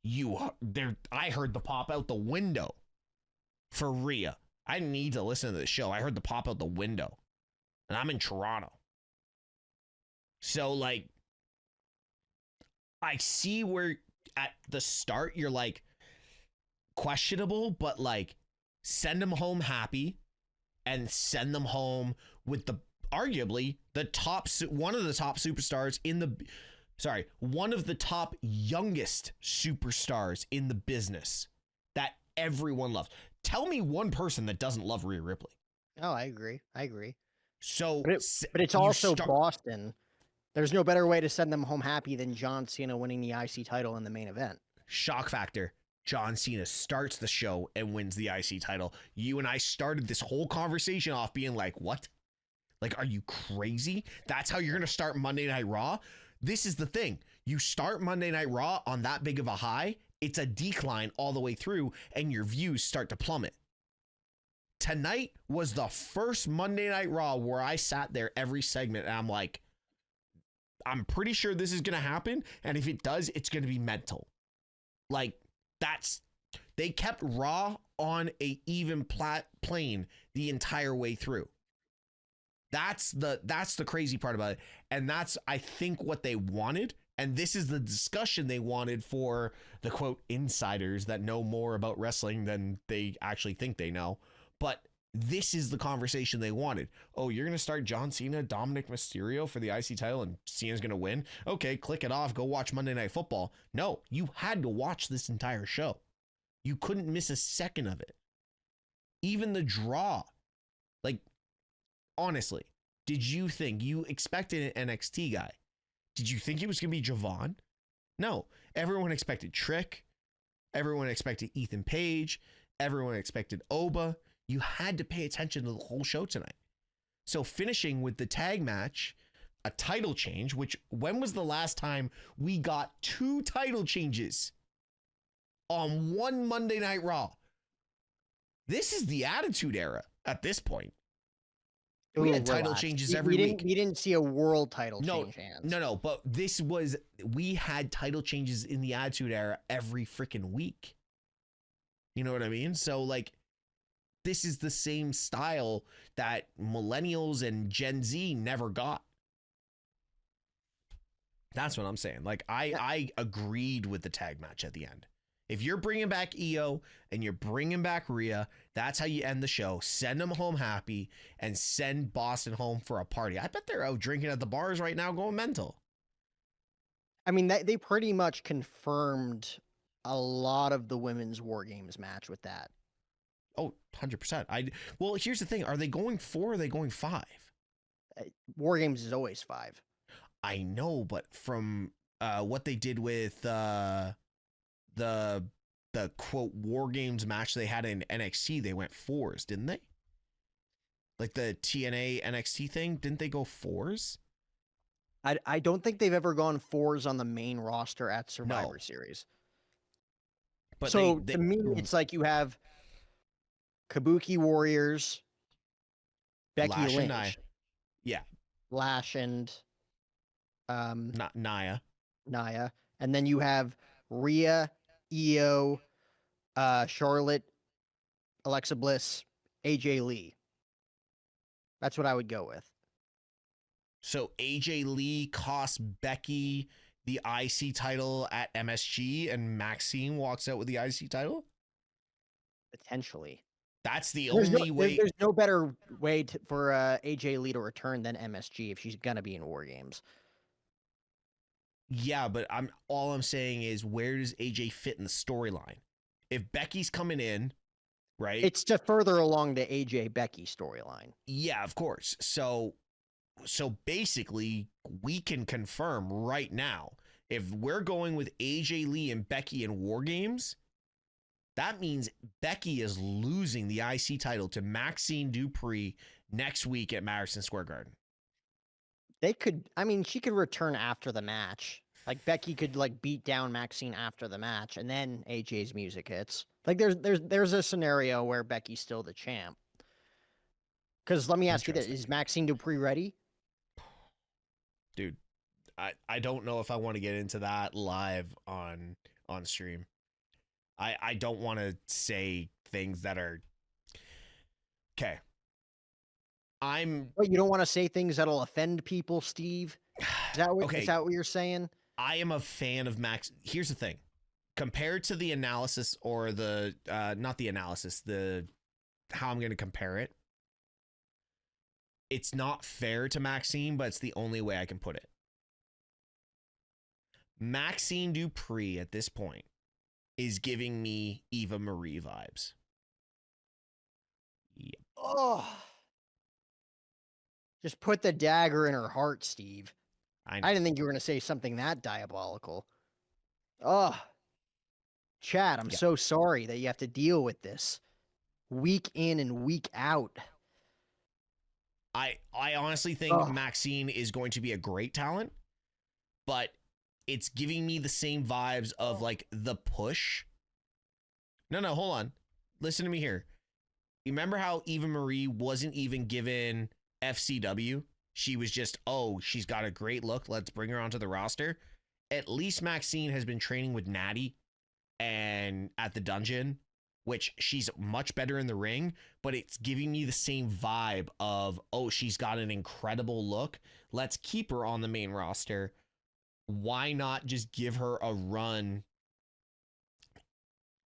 I heard the pop out the window for Rhea. I didn't need to listen to the show. I heard the pop out the window. And I'm in Toronto. So, like, I see where at the start you're like questionable, but like send them home happy and send them home with the arguably the top, one of the top superstars in the, one of the top youngest superstars in the business that everyone loves. Tell me one person that doesn't love Rhea Ripley. Oh, I agree. So, but it's also Boston. There's no better way to send them home happy than John Cena winning the IC title in the main event. Shock factor. John Cena starts the show and wins the IC title. You and I started this whole conversation off being like, what? Like, are you crazy? That's how you're going to start Monday Night Raw? This is the thing. You start Monday Night Raw on that big of a high, it's a decline all the way through, and your views start to plummet. Tonight was the first Monday Night Raw where I sat there every segment and I'm like, I'm pretty sure this is going to happen. And if it does, it's going to be mental. Like, they kept Raw on a even plane the entire way through. That's the crazy part about it. And that's, I think, what they wanted. And this is the discussion they wanted for the quote insiders that know more about wrestling than they actually think they know. But this is the conversation they wanted. Oh, you're going to start John Cena, Dominic Mysterio for the IC title, and Cena's going to win? Okay, click it off. Go watch Monday Night Football. No, you had to watch this entire show. You couldn't miss a second of it. Even the draw. Like, honestly, did you think you expected an NXT guy? Did you think it was going to be Javon? No. Everyone expected Trick. Everyone expected Ethan Page. Everyone expected Oba. You had to pay attention to the whole show tonight. So finishing with the tag match, a title change, which when was the last time we got 2 title changes on one Monday Night Raw? This is the Attitude Era at this point. We had title changes every week. We didn't see a world title change hands. No, but we had title changes in the Attitude Era every freaking week. You know what I mean? So, like, this is the same style that millennials and Gen Z never got. That's what I'm saying. Like, I agreed with the tag match at the end. If you're bringing back EO and you're bringing back Rhea, that's how you end the show. Send them home happy and send Boston home for a party. I bet they're out drinking at the bars right now going mental. I mean, they pretty much confirmed a lot of the women's War Games match with that. Oh, 100%. Well, here's the thing. Are they going 4 or are they going 5? War Games is always 5. I know, but from what they did with the quote War Games match they had in NXT, they went 4s, didn't they? Like the TNA NXT thing, didn't they go 4s? I don't think they've ever gone 4s on the main roster at Survivor Series. But so to me, it's like you have Kabuki Warriors, Becky Lash Lynch, and yeah, Lash and not Nia, and then you have Rhea, Io, Charlotte, Alexa Bliss, AJ Lee. That's what I would go with. So AJ Lee costs Becky the IC title at MSG, and Maxine walks out with the IC title? Potentially. That's the only way. There's no better way for AJ Lee to return than MSG if she's going to be in War Games. Yeah, but all I'm saying is, where does AJ fit in the storyline? If Becky's coming in, right? It's to further along the AJ Becky storyline. Yeah, of course. So basically, we can confirm right now, if we're going with AJ Lee and Becky in War Games, that means Becky is losing the IC title to Maxine Dupree next week at Madison Square Garden. She could return after the match. Like, Becky could, like, beat down Maxine after the match, and then AJ's music hits. Like, there's a scenario where Becky's still the champ. Because let me ask you this, is Maxine Dupree ready? Dude, I don't know if I want to get into that live on stream. I don't want to say things that are... Okay. But you don't want to say things that'll offend people, Steve? Is that what you're saying? I am a fan of Max. Here's the thing. Compared to the analysis, or the not the analysis, how I'm going to compare it. It's not fair to Maxine, but it's the only way I can put it. Maxine Dupree at this point is giving me Eva Marie vibes. Yep. Oh. Just put the dagger in her heart, Steve. I didn't think you were going to say something that diabolical. Oh. Chad, I'm so sorry that you have to deal with this week in and week out. I honestly think Maxine is going to be a great talent, but it's giving me the same vibes of like the push. No, hold on. Listen to me here. You remember how Eva Marie wasn't even given FCW? She was just, she's got a great look. Let's bring her onto the roster. At least Maxine has been training with Natty and at the dungeon, which she's much better in the ring, but it's giving me the same vibe of, oh, she's got an incredible look. Let's keep her on the main roster. Why not just give her a run,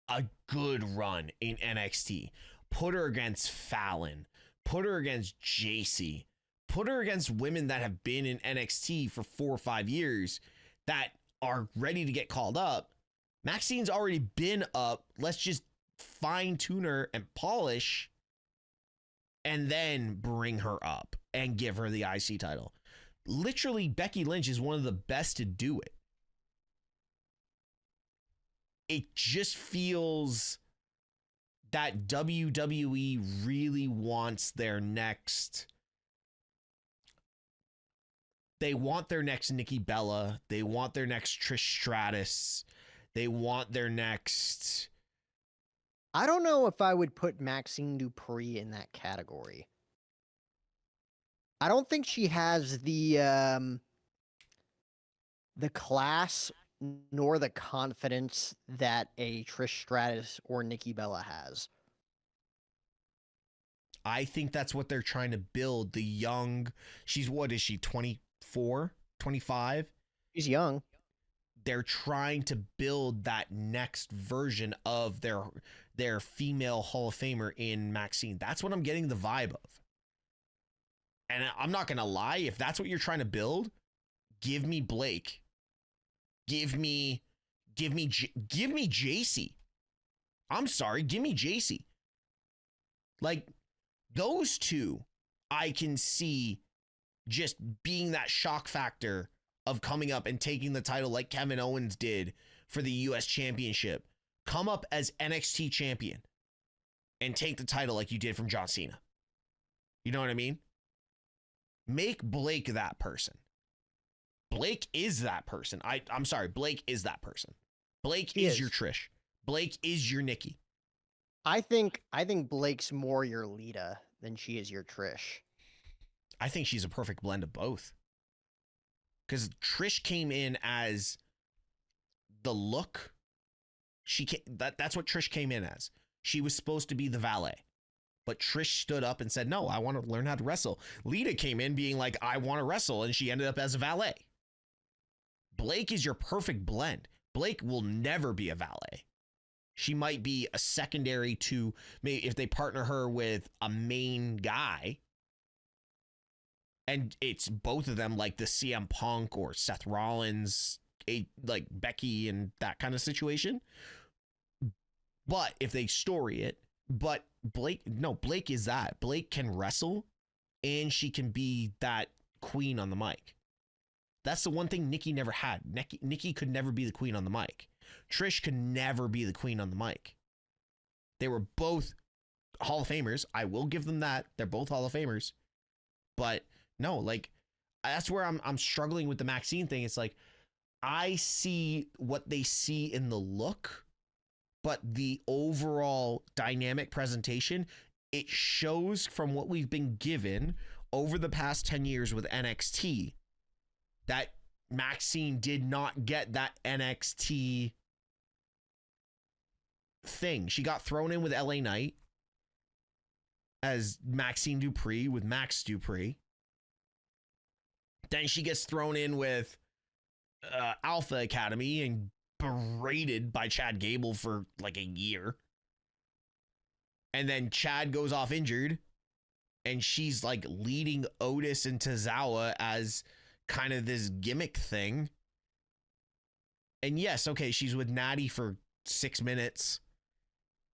a good run in NXT? Put her against Fallon. Put her against JC. Put her against women that have been in NXT for 4 or 5 years that are ready to get called up. Maxine's already been up. Let's just fine tune her and polish and then bring her up and give her the IC title. Literally, Becky Lynch is one of the best to do it. It just feels that WWE really wants their next. They want their next Nikki Bella. They want their next Trish Stratus. They want their next. I don't know if I would put Maxine Dupree in that category. I don't think she has the class nor the confidence that a Trish Stratus or Nikki Bella has. I think that's what they're trying to build. The young, what is she, 24, 25? She's young. They're trying to build that next version of their female Hall of Famer in Maxine. That's what I'm getting the vibe of. And I'm not going to lie, if that's what you're trying to build, give me Blake. Give me JC. I'm sorry, give me JC. Like, those two, I can see just being that shock factor of coming up and taking the title like Kevin Owens did for the US Championship. Come up as NXT champion and take the title like you did from John Cena. You know what I mean? Make Blake that person. Blake is that person. I'm sorry, Blake is that person. Blake is your Trish. Blake is your Nikki. I think Blake's more your Lita than she is your Trish. I think she's a perfect blend of both. Because Trish came in as the look. That's what Trish came in as. She was supposed to be the valet. But Trish stood up and said, no, I want to learn how to wrestle. Lita came in being like, I want to wrestle. And she ended up as a valet. Blake is your perfect blend. Blake will never be a valet. She might be a secondary to, maybe if they partner her with a main guy. And it's both of them, like the CM Punk or Seth Rollins, like Becky and that kind of situation. But if they story it, but Blake is that. Blake can wrestle and she can be that queen on the mic. That's the one thing Nikki never had. Nikki could never be the queen on the mic. Trish could never be the queen on the mic. They were both Hall of Famers. I will give them that. They're both Hall of Famers. But no, like, that's where I'm struggling with the Maxine thing. It's like, I see what they see in the look, but the overall dynamic presentation, it shows from what we've been given over the past 10 years with NXT that Maxine did not get that NXT thing. She got thrown in with LA Knight as Maxine Dupree with Max Dupree. Then she gets thrown in with Alpha Academy and berated by Chad Gable for like a year. And then Chad goes off injured and she's like leading Otis and Tozawa as kind of this gimmick thing. And yes, okay, she's with Natty for 6 minutes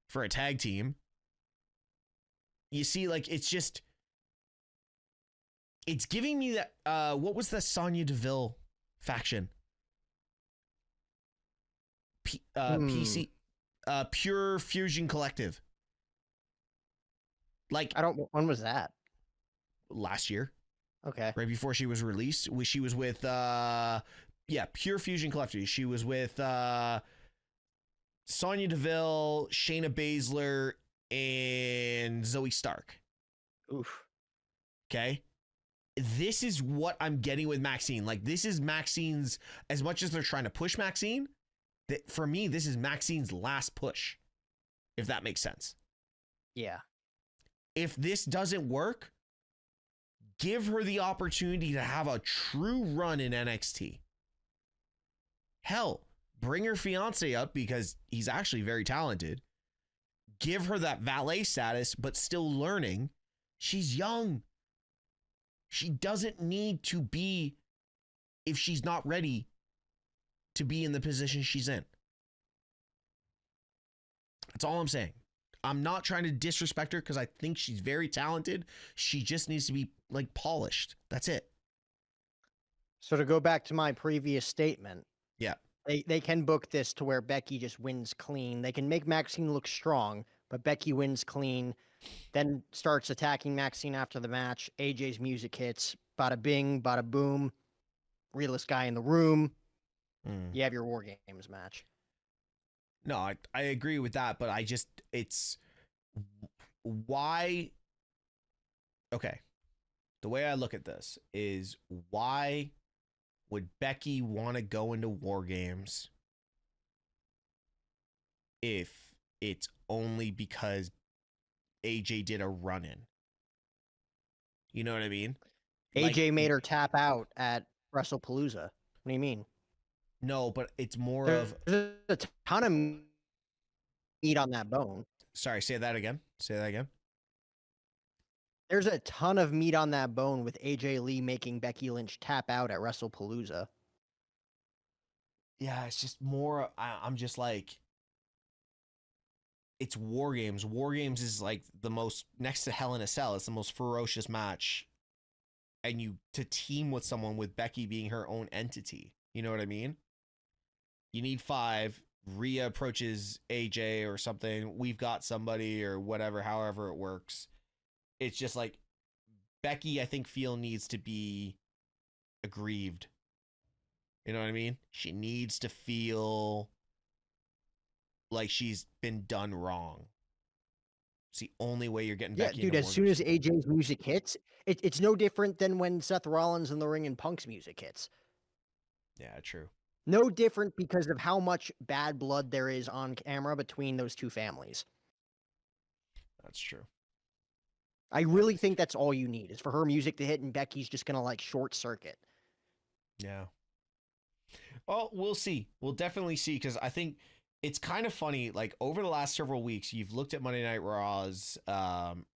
for a tag team. You see, like, it's giving me that, what was the Sonya Deville faction? PC, Pure Fusion Collective. Like, when was that? Last year. Okay. Right before she was released. She was with, Pure Fusion Collective. She was with Sonya Deville, Shayna Baszler, and Zoe Stark. Oof. Okay. This is what I'm getting with Maxine. Like, this is Maxine's, as much as they're trying to push Maxine, For me, this is Maxine's last push, if that makes sense. Yeah. If this doesn't work, give her the opportunity to have a true run in NXT. Hell, bring her fiance up because he's actually very talented. Give her that valet status, but still learning. She's young. She doesn't need to be, if she's not ready to be in the position she's in. That's all I'm saying. I'm not trying to disrespect her because I think she's very talented. She just needs to be like polished. That's it. So to go back to my previous statement, Yeah. they can book this to where Becky just wins clean. They can make Maxine look strong, but Becky wins clean, then starts attacking Maxine after the match. AJ's music hits. Bada bing, bada boom. Realest guy in the room. You have your War Games match. No, I agree with that, but it's why. Okay. The way I look at this is, why would Becky want to go into War Games if it's only because AJ did a run-in? You know what I mean? AJ made her tap out at WrestlePalooza. What do you mean? No, but it's more There's of a ton of meat on that bone. Sorry, say that again. Say that again. There's a ton of meat on that bone with AJ Lee making Becky Lynch tap out at WrestlePalooza. Yeah, it's just more. I'm just like, it's War Games. War Games is like the most, next to Hell in a Cell, it's the most ferocious match. And to team with someone with Becky being her own entity. You know what I mean? You need 5. Rhea approaches AJ or something. We've got somebody or whatever, however it works. It's just like, Becky, I think, needs to be aggrieved. You know what I mean? She needs to feel like she's been done wrong. It's the only way you're getting Becky. Dude, as soon as AJ's music hits, it's no different than when Seth Rollins in the ring and Punk's music hits. Yeah, true. No different because of how much bad blood there is on camera between those two families. That's true. I really think that's all you need, is for her music to hit and Becky's just going to like short circuit. Yeah. Well, we'll see. We'll definitely see, because I think it's kind of funny. Like, over the last several weeks, you've looked at Monday Night Raw's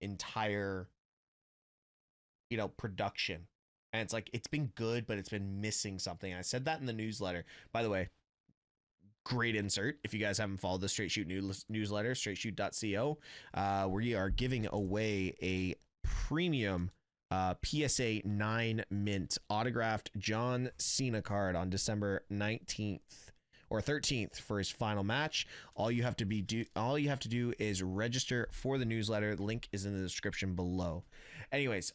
entire, production. And it's like, it's been good, but it's been missing something. I said that in the newsletter. By the way, great insert. If you guys haven't followed the Straight Shoot newsletter, straightshoot.co, we are giving away a premium PSA 9 mint autographed John Cena card on December 19th or 13th for his final match. All you have to do is register for the newsletter. The link is in the description below. Anyways,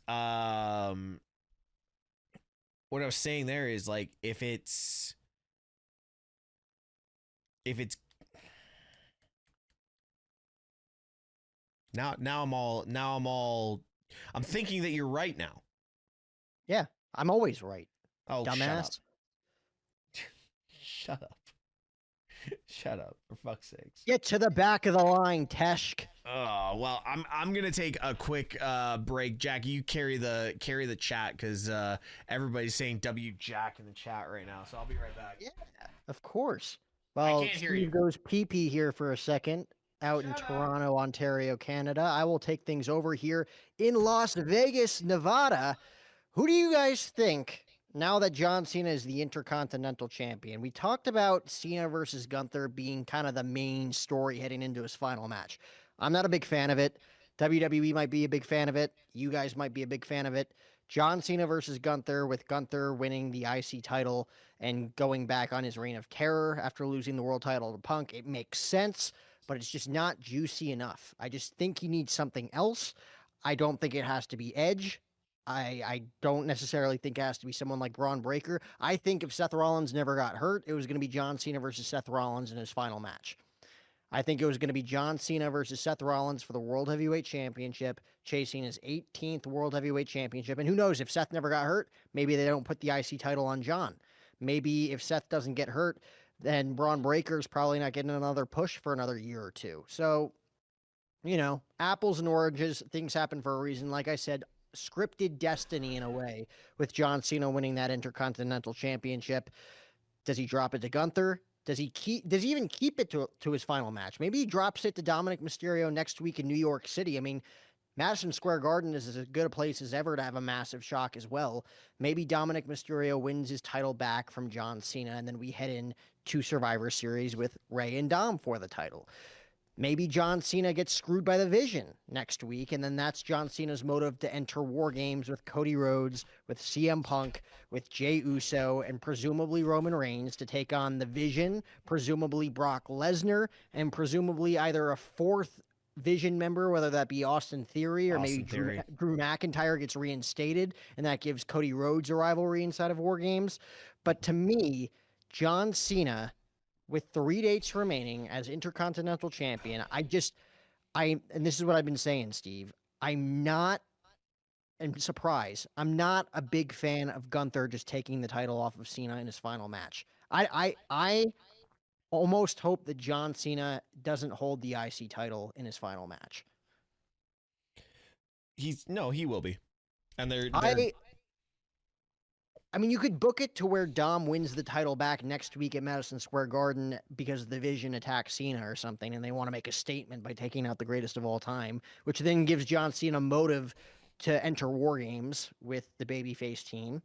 what I was saying there is, like, if it's now I'm thinking that you're right now. Yeah, I'm always right. Oh, dumbass. Shut up. Shut up, for fuck's sakes. Get to the back of the line, Teshk. Oh, well, I'm gonna take a quick break. Jack, you carry the chat, because everybody's saying W Jack in the chat right now, so I'll be right back. Yeah, of course. Well, Steve goes pee-pee here for a second out in Toronto, Ontario, Canada. I will take things over here in Las Vegas, Nevada. Who do you guys think, now that John Cena is the Intercontinental Champion? We talked about Cena versus Gunther being kind of the main story heading into his final match. I'm not a big fan of it. WWE might be a big fan of it. You guys might be a big fan of it. John Cena versus Gunther, with Gunther winning the IC title and going back on his reign of terror after losing the world title to Punk. It makes sense, but it's just not juicy enough. I just think he needs something else. I don't think it has to be Edge. I don't necessarily think it has to be someone like Braun Breaker. I think if Seth Rollins never got hurt, it was going to be John Cena versus Seth Rollins in his final match. I think it was going to be John Cena versus Seth Rollins for the World Heavyweight Championship, chasing his 18th World Heavyweight Championship. And who knows, if Seth never got hurt, maybe they don't put the IC title on John. Maybe if Seth doesn't get hurt, then Braun Breaker's probably not getting another push for another year or two. So, apples and oranges, things happen for a reason. Like I said, scripted destiny in a way with John Cena winning that Intercontinental Championship. Does he drop it to Gunther? Does he even keep it to his final match? Maybe he drops it to Dominic Mysterio next week in New York City. I mean, Madison Square Garden is as good a place as ever to have a massive shock as well. Maybe Dominic Mysterio wins his title back from John Cena, and then we head in to Survivor Series with Rey and Dom for the title. Maybe John Cena gets screwed by the Vision next week, and then that's John Cena's motive to enter War Games with Cody Rhodes, with CM Punk, with Jey Uso, and presumably Roman Reigns to take on the Vision, presumably Brock Lesnar, and presumably either a fourth Vision member, whether that be Austin Theory or maybe Drew McIntyre gets reinstated, and that gives Cody Rhodes a rivalry inside of War Games. But to me, John Cena, with 3 dates remaining as Intercontinental Champion, and this is what I've been saying, Steve, I'm not a big fan of Gunther just taking the title off of Cena in his final match. I almost hope that John Cena doesn't hold the IC title in his final match. He will be. And I mean, you could book it to where Dom wins the title back next week at Madison Square Garden because the Vision attacks Cena or something, and they want to make a statement by taking out the greatest of all time, which then gives John Cena motive to enter War Games with the babyface team.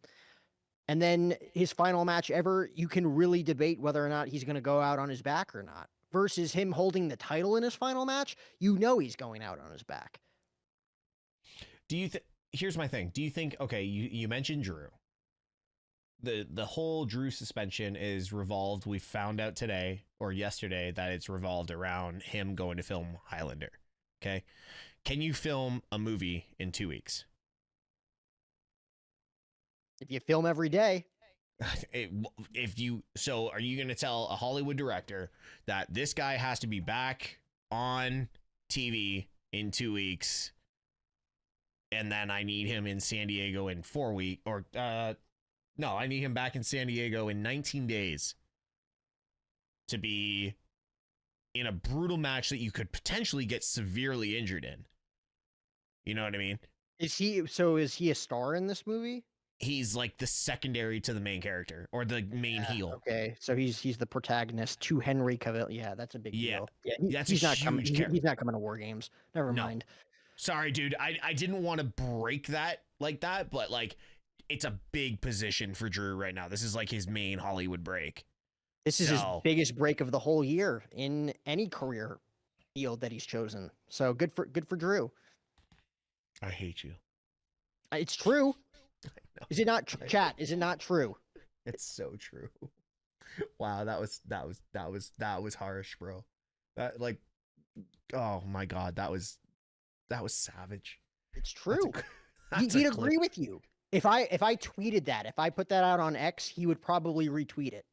And then his final match ever, you can really debate whether or not he's going to go out on his back or not. Versus him holding the title in his final match, he's going out on his back. Here's my thing. Do you think, okay, you mentioned Drew. The whole Drew suspension is revolved. We found out today or yesterday that it's revolved around him going to film Highlander. Okay. Can you film a movie in 2 weeks? If you film every day. So are you going to tell a Hollywood director that this guy has to be back on TV in 2 weeks, and then I need him in San Diego in 4 weeks, or no, I need him back in San Diego in 19 days to be in a brutal match that you could potentially get severely injured in? You know what I mean? Is he a star in this movie? He's like the secondary to the main character or the main heel. Okay, so he's the protagonist to Henry Cavill. Yeah, that's a big deal. Yeah, he's not coming. He's not coming to War Games. Never mind. Sorry, dude. I didn't want to break that like that, but like, it's a big position for Drew right now. This is like his main Hollywood break. This is his biggest break of the whole year in any career field that he's chosen. So good for Drew. I hate you. It's true. Is it not, chat? Is it not true? It's so true. Wow, that was harsh, bro. That, like, oh my God, that was savage. It's true. He'd agree with you. If I tweeted that, if I put that out on X, he would probably retweet it.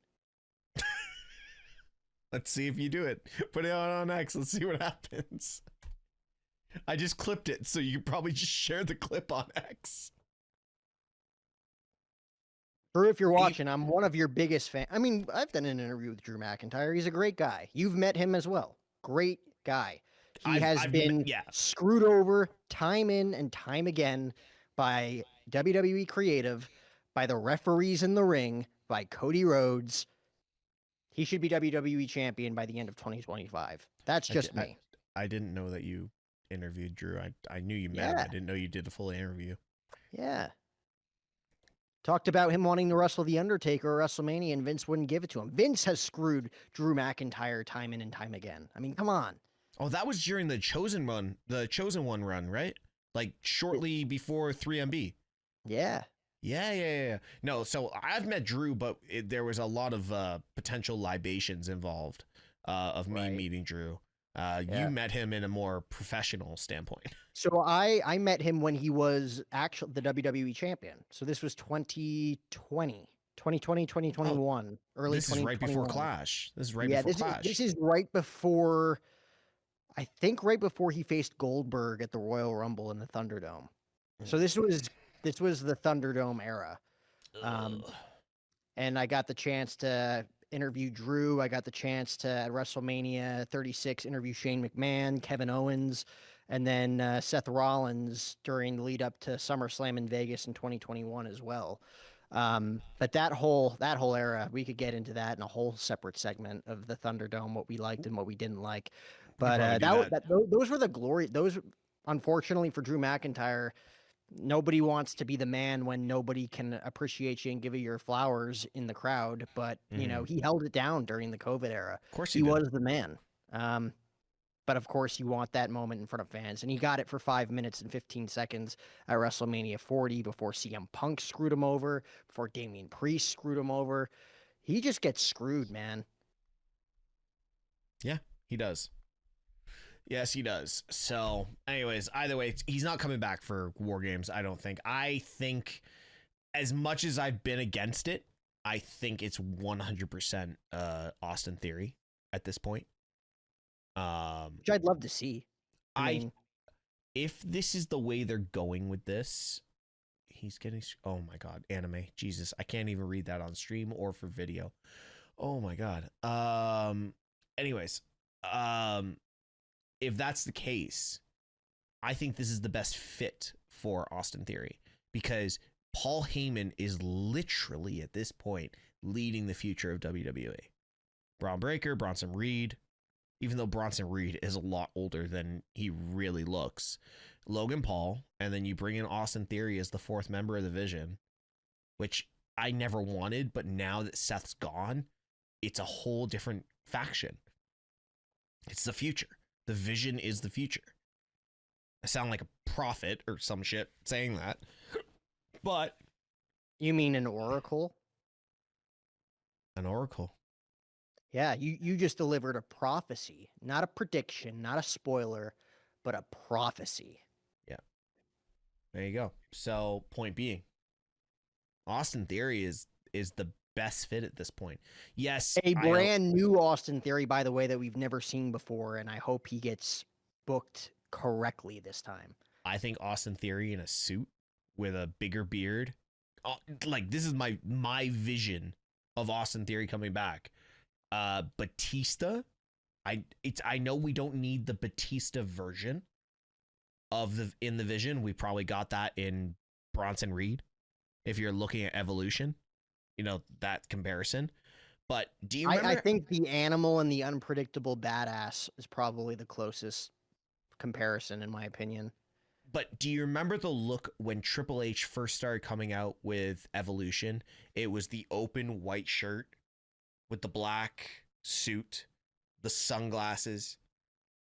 Let's see if you do it. Put it out on X. Let's see what happens. I just clipped it, so you probably just share the clip on X. Drew, if you're watching, I'm one of your biggest fans. I mean, I've done an interview with Drew McIntyre. He's a great guy. You've met him as well. Great guy. He has been screwed over time in and time again by WWE Creative, by the referees in the ring, by Cody Rhodes. He should be WWE champion by the end of 2025. That's just me. I didn't know that you interviewed Drew. I knew you met him. I didn't know you did the full interview. Yeah. Talked about him wanting to wrestle The Undertaker at WrestleMania, and Vince wouldn't give it to him. Vince has screwed Drew McIntyre time in and time again. I mean, come on. Oh, that was during the Chosen One run, right? Like shortly before 3MB. Yeah. Yeah. No, so I've met Drew, but there was a lot of potential libations involved of me meeting Drew. You met him in a more professional standpoint. So I met him when he was actually the WWE champion. So this was 2020, 2021, early 2021. This is right before Clash. This is right before Clash. This is right before, I think right before he faced Goldberg at the Royal Rumble in the Thunderdome. So this was the Thunderdome era. And I got the chance to interview Drew. I got the chance to, at WrestleMania 36, interview Shane McMahon, Kevin Owens, and then Seth Rollins during the lead up to SummerSlam in Vegas in 2021 as well. But that whole era, we could get into that in a whole separate segment of the Thunderdome, what we liked and what we didn't like. We could But probably do that. those were the glory. Those, unfortunately for Drew McIntyre, nobody wants to be the man when nobody can appreciate you and give you your flowers in the crowd. But you know, he held it down during the COVID era. Of course He did. was the man. But of course, you want that moment in front of fans, and he got it for 5 minutes and 15 seconds at WrestleMania 40 before CM Punk screwed him over, before Damian Priest screwed him over. He just gets screwed, man. Yeah, he does. Yes, he does. So, anyways, either way, he's not coming back for War Games, I don't think. I think, as much as I've been against it, I think it's 100% Austin Theory at this point. Which I'd love to see. I mean, if this is the way they're going with this, he's getting, oh my God, anime. Jesus, I can't even read that on stream or for video. Oh my God. Anyways, if that's the case, I think this is the best fit for Austin Theory, because Paul Heyman is literally at this point leading the future of WWE. Braun Breaker, Bronson Reed, even though Bronson Reed is a lot older than he really looks, Logan Paul, and then you bring in Austin Theory as the fourth member of the Vision, which I never wanted, but now that Seth's gone, it's a whole different faction. It's the future. The Vision is the future. I sound like a prophet or some shit saying that, but... You mean an oracle? An oracle. Yeah, you just delivered a prophecy, not a prediction, not a spoiler, but a prophecy. Yeah. There you go. So, point being, Austin Theory is the best fit at this point. Yes. A brand new Austin Theory, by the way, that we've never seen before, and I hope he gets booked correctly this time. I think Austin Theory in a suit with a bigger beard. Like, this is my vision of Austin Theory coming back. Batista, I know we don't need the Batista version of in the Vision. We probably got that in Bronson Reed. If you're looking at Evolution, you know, that comparison. But do you remember? I think the animal and the unpredictable badass is probably the closest comparison, in my opinion. But do you remember the look when Triple H first started coming out with Evolution? It was the open white shirt with the black suit, the sunglasses,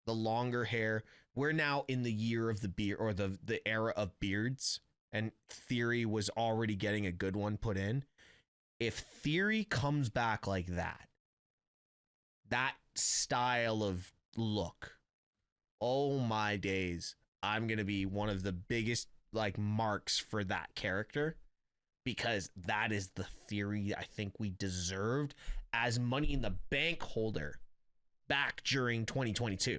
the longer hair. We're now in the year of the beard, or the era of beards, and Theory was already getting a good one put in. If Theory comes back like that style of look, oh my days, I'm going to be one of the biggest like marks for that character, because that is the Theory I think we deserved as Money in the Bank holder back during 2022.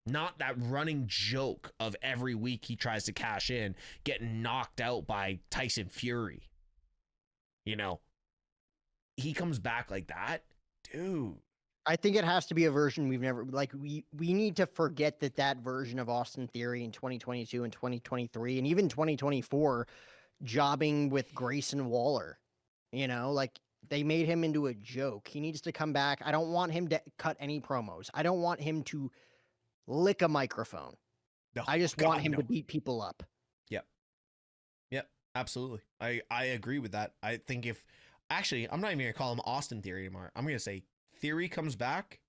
Not that running joke of every week he tries to cash in, getting knocked out by Tyson Fury. You know, he comes back like that, dude. I think it has to be a version we've never, like, we need to forget that version of Austin Theory in 2022 and 2023 and even 2024 jobbing with Grayson Waller. You know, like, they made him into a joke. He needs to come back. I don't want him to cut any promos. I don't want him to lick a microphone. No, I just want him to beat people up. Yep, absolutely. I agree with that. I think actually, I'm not even going to call him Austin Theory anymore. I'm going to say Theory comes back.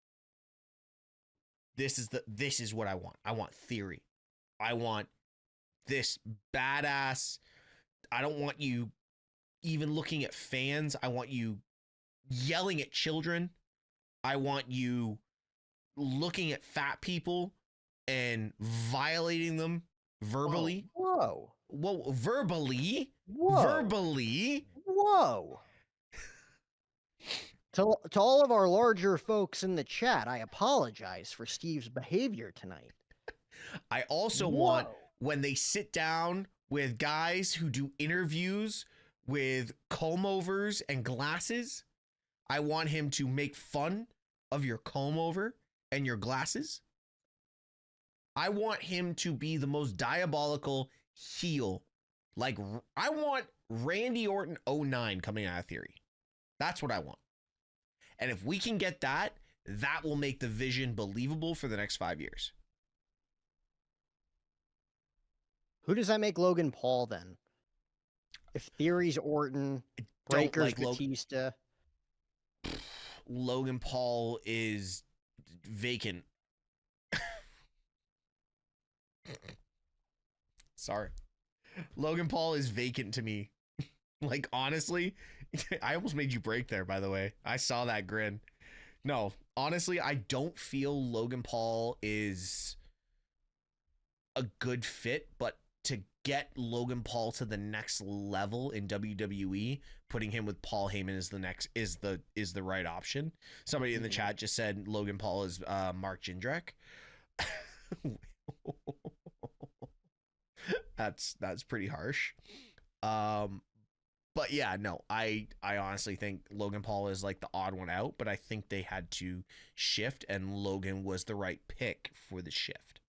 This is what I want. I want Theory. I want this badass. I don't want you even looking at fans. I want you yelling at children. I want you looking at fat people and violating them verbally. Whoa. Verbally? Whoa. Verbally? Whoa. To all of our larger folks in the chat, I apologize for Steve's behavior tonight. I also want, when they sit down with guys who do interviews with comb overs and glasses, I want him to make fun of your comb over and your glasses. I want him to be the most diabolical heel. Like, I want Randy Orton 09 coming out of Theory. That's what I want. And if we can get that, that will make the vision believable for the next 5 years. Who does that make Logan Paul then? If Theory's Orton, Breaker's Batista. Logan Paul is vacant. Sorry. Logan Paul is vacant to me. Like, honestly, I almost made you break there, by the way. I saw that grin. No, honestly, I don't feel Logan Paul is a good fit, but to get Logan Paul to the next level in WWE, putting him with Paul Heyman is the right option. Somebody in the chat just said Logan Paul is Mark Jindrak. That's pretty harsh. But yeah, no, I honestly think Logan Paul is like the odd one out, but I think they had to shift, and Logan was the right pick for the shift.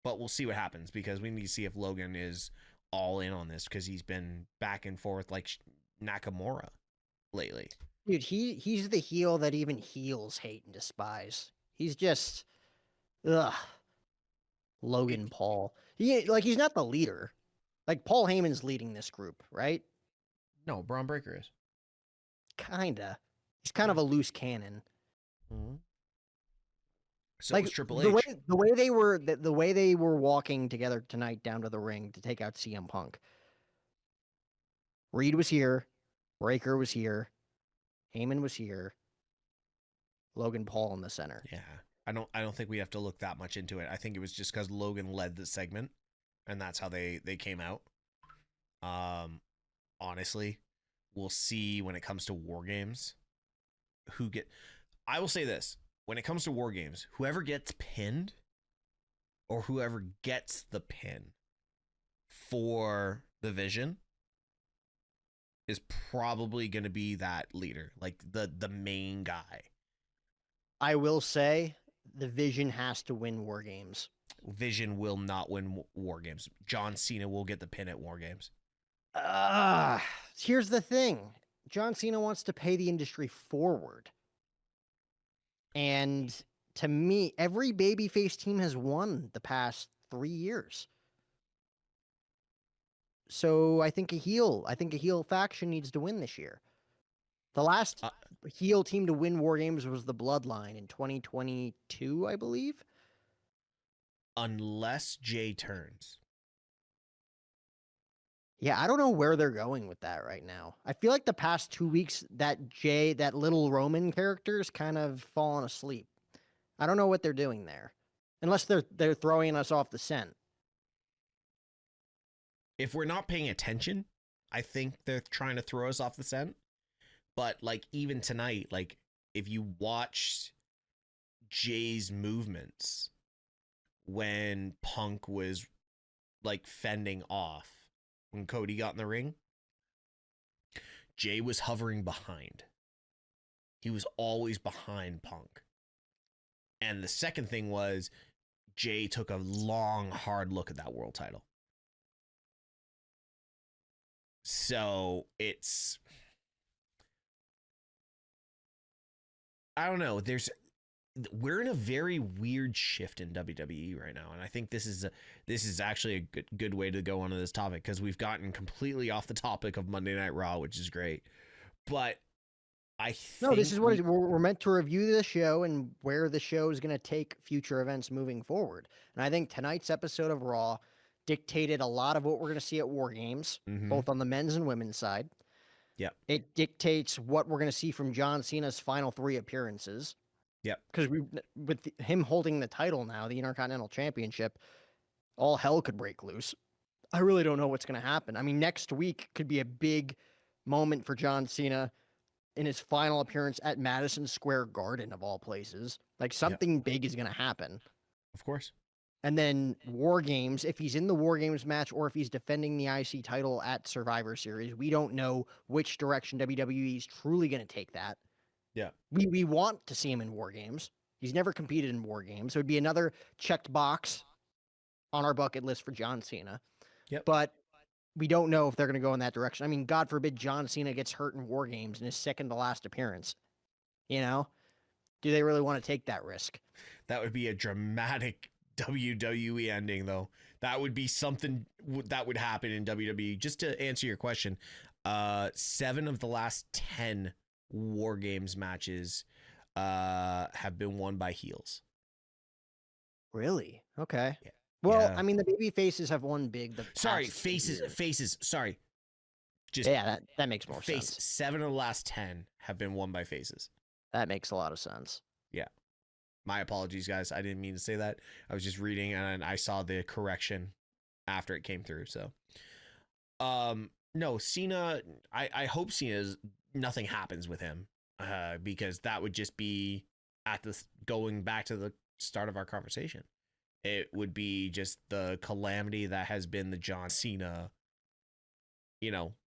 But we'll see what happens, because we need to see if Logan is all in on this, because he's been back and forth like Nakamura lately. Dude, he's the heel that even heels hate and despise. He's just, ugh. Logan Paul. He's not the leader. Like, Paul Heyman's leading this group, right? No, Braun Breaker is. Kinda. He's kind of a loose cannon. Mm-hmm. So like was Triple H. The way they were walking together tonight down to the ring to take out CM Punk. Reed was here, Breaker was here, Heyman was here, Logan Paul in the center. Yeah. I don't think we have to look that much into it. I think it was just because Logan led the segment, and that's how they came out. Honestly, we'll see when it comes to War Games. I will say this. When it comes to War Games, whoever gets pinned or whoever gets the pin for the Vision is probably going to be that leader, like the main guy. I will say the Vision has to win War Games. Vision will not win War Games. John Cena will get the pin at War Games. Here's the thing. John Cena wants to pay the industry forward. And to me, every babyface team has won the past 3 years. So I think a heel faction needs to win this year. The last heel team to win War Games was the Bloodline in 2022, I believe. Unless Jay turns. Yeah, I don't know where they're going with that right now. I feel like the past 2 weeks, that little Roman character's kind of fallen asleep. I don't know what they're doing there. Unless they're throwing us off the scent. If we're not paying attention, I think they're trying to throw us off the scent. But like even tonight, like if you watched Jay's movements when Punk was like fending off when Cody got in the ring, Jay was hovering behind. He was always behind Punk. And the second thing was Jay took a long, hard look at that world title. So I don't know. We're in a very weird shift in WWE right now, and I think this is actually a good way to go onto this topic, because we've gotten completely off the topic of Monday Night Raw, which is great. But this is what we're meant to review the show and where the show is going to take future events moving forward. And I think tonight's episode of Raw dictated a lot of what we're going to see at War Games, both on the men's and women's side. Yep. It dictates what we're going to see from John Cena's final 3 appearances. Yep. Because with him holding the title now, the Intercontinental Championship, all hell could break loose. I really don't know what's going to happen. I mean, next week could be a big moment for John Cena in his final appearance at Madison Square Garden, of all places. Like, something big is going to happen. Of course. And then War Games, if he's in the War Games match or if he's defending the IC title at Survivor Series, we don't know which direction WWE is truly going to take that. Yeah. We want to see him in War Games. He's never competed in War Games. So it'd be another checked box on our bucket list for John Cena. Yep. But we don't know if they're going to go in that direction. I mean, God forbid John Cena gets hurt in War Games in his second to last appearance. You know? Do they really want to take that risk? That would be a dramatic WWE ending, though. That would be something that would happen in WWE. Just to answer your question, 7 of the last 10 War Games matches have been won by heels. Really? Okay. Yeah. Well, Yeah. I mean, the baby faces have won big. Faces. Sorry. Just yeah, that makes more face. sense. 7 of the last 10 have been won by faces. That makes a lot of sense. Yeah. My apologies, guys. I didn't mean to say that. I was just reading and I saw the correction after it came through. So, no, Cena. I hope Cena's nothing happens with him, because that would just be going back to the start of our conversation. It would be just the calamity that has been the John Cena,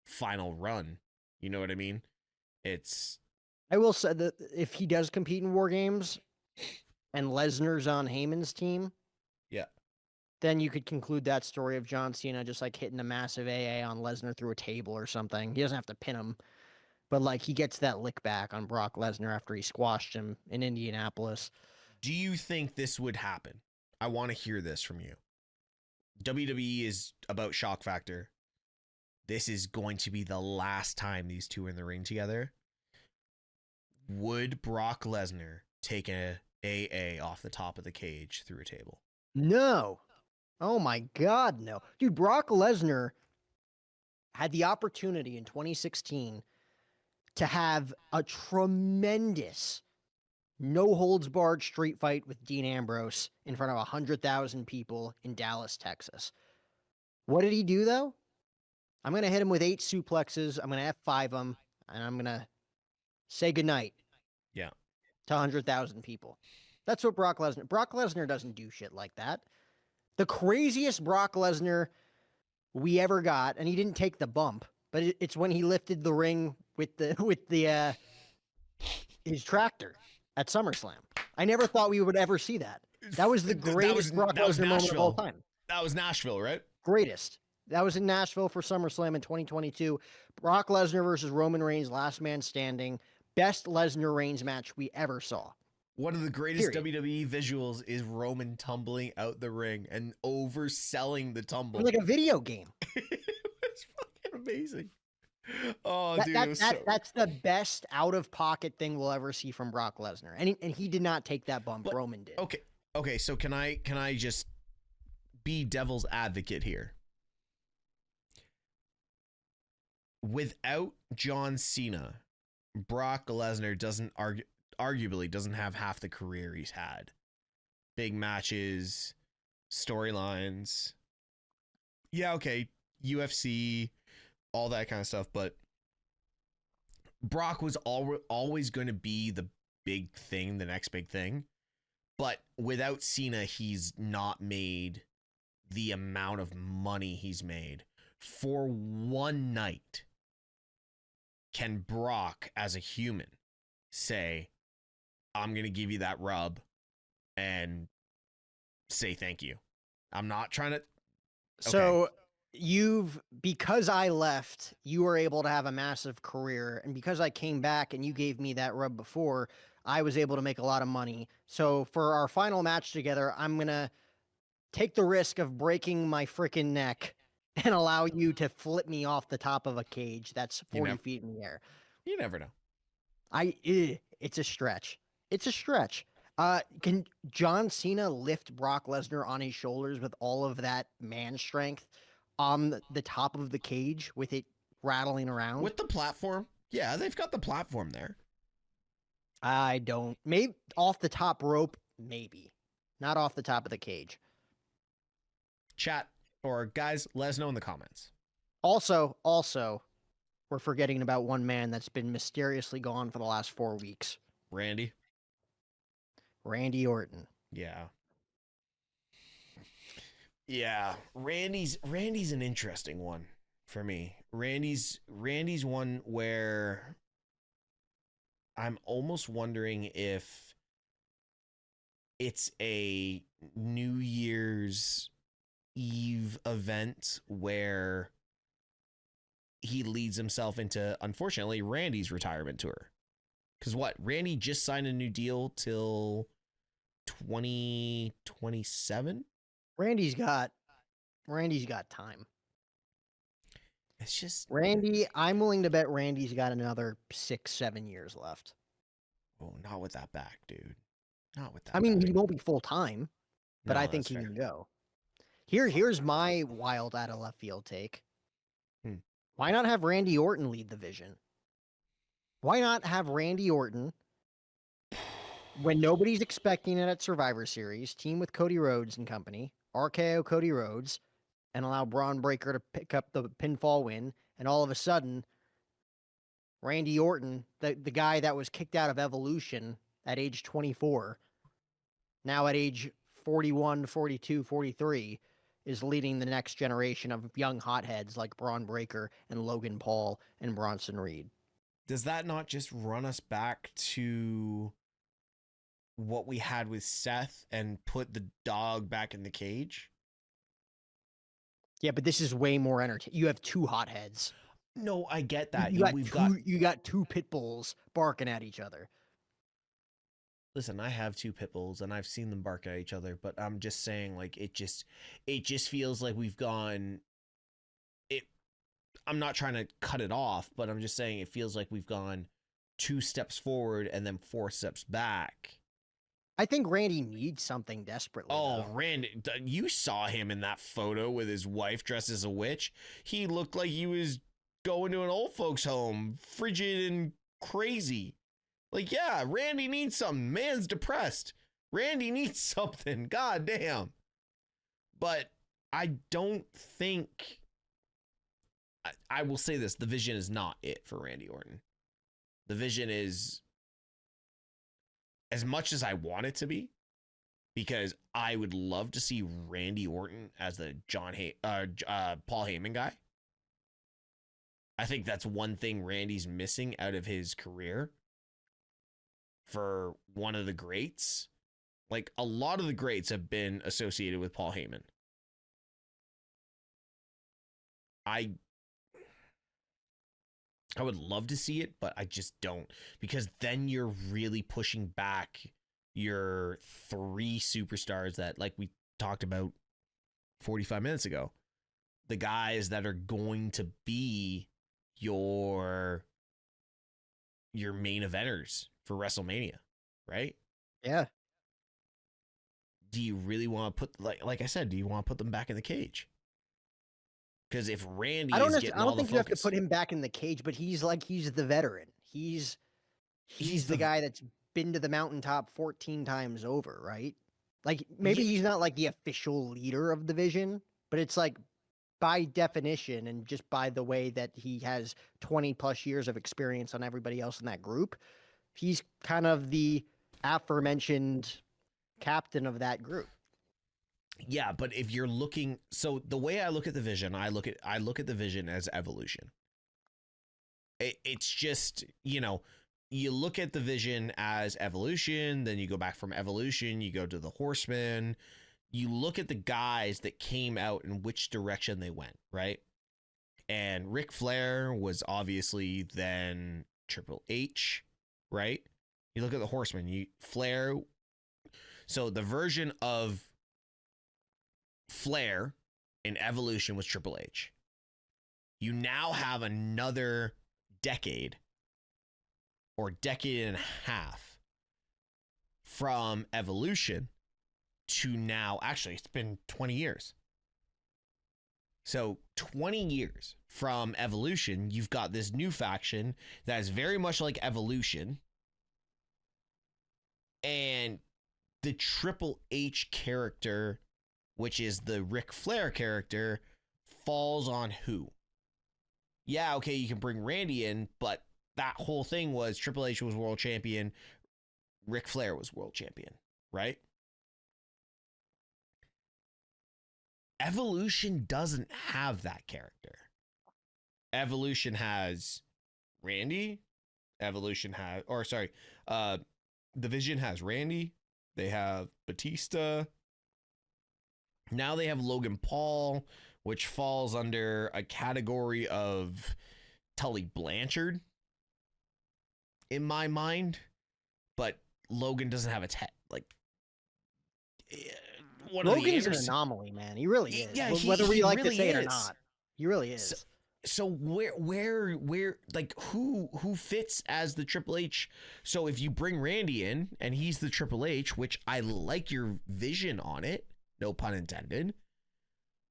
final run. You know what I mean? I will say that if he does compete in War Games and Lesnar's on Heyman's team, yeah, then you could conclude that story of John Cena just like hitting a massive AA on Lesnar through a table or something. He doesn't have to pin him, but like he gets that lick back on Brock Lesnar after he squashed him in Indianapolis. Do you think this would happen? I want to hear this from you. WWE is about shock factor. This is going to be the last time these two are in the ring together. Would Brock Lesnar take a AA off the top of the cage through a table? No. Oh my God, no. Dude, Brock Lesnar had the opportunity in 2016 to have a tremendous no-holds-barred street fight with Dean Ambrose in front of 100,000 people in Dallas, Texas. What did he do, though? I'm going to hit him with 8 suplexes. I'm going to F5 him, and I'm going to say goodnight. Yeah. To 100,000 people. That's what Brock Lesnar doesn't do shit like that. The craziest Brock Lesnar we ever got, and he didn't take the bump, but it's when he lifted the ring with his tractor at SummerSlam. I never thought we would ever see that. That was the greatest Brock Lesnar moment of all time. That was Nashville, right? Greatest. That was in Nashville for SummerSlam in 2022. Brock Lesnar versus Roman Reigns, last man standing. Best Lesnar Reigns match we ever saw. One of the greatest WWE visuals is Roman tumbling out the ring and overselling the tumble. Like a video game. It's fucking amazing. Oh, dude, that's the best out-of-pocket thing we'll ever see from Brock Lesnar. And he did not take that bump. But, Roman did. Okay, so can I just be devil's advocate here? Without John Cena, Brock Lesnar arguably doesn't have half the career he's had. Big matches, storylines. Yeah, okay, UFC, all that kind of stuff, but Brock was always going to be the big thing, the next big thing. But without Cena, he's not made the amount of money he's made. For one night, can Brock, as a human, say, I'm going to give you that rub and say thank you? I'm not trying to... Okay. So because I left, you were able to have a massive career. And because I came back and you gave me that rub before, I was able to make a lot of money. So for our final match together, I'm going to take the risk of breaking my freaking neck and allow you to flip me off the top of a cage that's 40 feet in the air. You never know. It's a stretch. It's a stretch. Can John Cena lift Brock Lesnar on his shoulders with all of that man strength on the top of the cage with it rattling around? With the platform? Yeah, they've got the platform there. I don't. Maybe off the top rope, maybe. Not off the top of the cage. Chat or guys, let us know in the comments. Also, we're forgetting about one man that's been mysteriously gone for the last 4 weeks. Randy Orton. Yeah. Yeah, Randy's an interesting one for me. Randy's one where I'm almost wondering if it's a New Year's Eve event where he leads himself into, unfortunately, Randy's retirement tour. Because what? Randy just signed a new deal till 2027? Randy's got time. It's just Randy, I'm willing to bet Randy's got another 6-7 years left. oh, not with that back, dude. Not with that. I mean, back. he won't be full time, but No, I think that's he fair. can go. Here's my wild out of left field take. Why not have Randy Orton lead the Vision? Why not have Randy Orton, when nobody's expecting it at Survivor Series, team with Cody Rhodes and company, RKO Cody Rhodes, and allow Braun Breaker to pick up the pinfall win, and all of a sudden, Randy Orton, the guy that was kicked out of Evolution at age 24, now at age 41, 42, 43, is leading the next generation of young hotheads like Braun Breaker and Logan Paul and Bronson Reed. Does that not just run us back to what we had with Seth and put the dog back in the cage? Yeah, but this is way more entertaining. You have two hotheads. No, I get that. You got two pit bulls barking at each other. Listen, I have two pit bulls and I've seen them bark at each other, but I'm just saying, like, it just feels like we've gone. I'm not trying to cut it off, but I'm just saying it feels like we've gone 2 steps forward and then 4 steps back. I think Randy needs something desperately. Oh, Randy, you saw him in that photo with his wife dressed as a witch. He looked like he was going to an old folks home, frigid and crazy. Like, yeah, Randy needs something. Man's depressed. Randy needs something. God damn. But I don't think... I will say this. The Vision is not it for Randy Orton. The Vision is... as much as I want it to be, because I would love to see Randy Orton as the Paul Heyman guy. I think that's one thing Randy's missing out of his career for one of the greats. Like, a lot of the greats have been associated with Paul Heyman. I would love to see it, but I just don't, because then you're really pushing back your 3 superstars that, like we talked about 45 minutes ago, the guys that are going to be your main eventers for WrestleMania, right? Yeah. Do you really want to put, like I said, do you want to put them back in the cage? Because if Randy is getting all the focus, I don't think you have to put him back in the cage, but he's the veteran. He's the guy that's been to the mountaintop 14 times over, right? Like, maybe he's not like the official leader of the Vision, but it's like, by definition and just by the way that he has 20 plus years of experience on everybody else in that group, he's kind of the aforementioned captain of that group. Yeah, but if you're looking, so the way I look at the Vision, I look at the Vision as evolution. It's just, you look at the Vision as evolution, then you go back from evolution, you go to the Horsemen, you look at the guys that came out and which direction they went, right? And Ric Flair was obviously then Triple H, right? You look at the Horsemen, Flair. So the version of Flair in evolution was Triple H. You now have another decade or decade and a half from evolution to now. Actually, it's been 20 years. So 20 years from evolution, you've got this new faction that is very much like evolution. And the Triple H character, which is the Ric Flair character, falls on who? Yeah, okay, you can bring Randy in, but that whole thing was Triple H was world champion, Ric Flair was world champion, right? Evolution doesn't have that character. Evolution has Randy. Evolution has, or sorry, Division has Randy. They have Batista. Now they have Logan Paul, which falls under a category of Tully Blanchard in my mind, but Logan doesn't have a like. One Logan's an anomaly, man. He really is. Yeah, whether we like really to say is. it or not, he really is. So where like who fits as the Triple H? So if you bring Randy in and he's the Triple H, which I like your vision on it, no pun intended,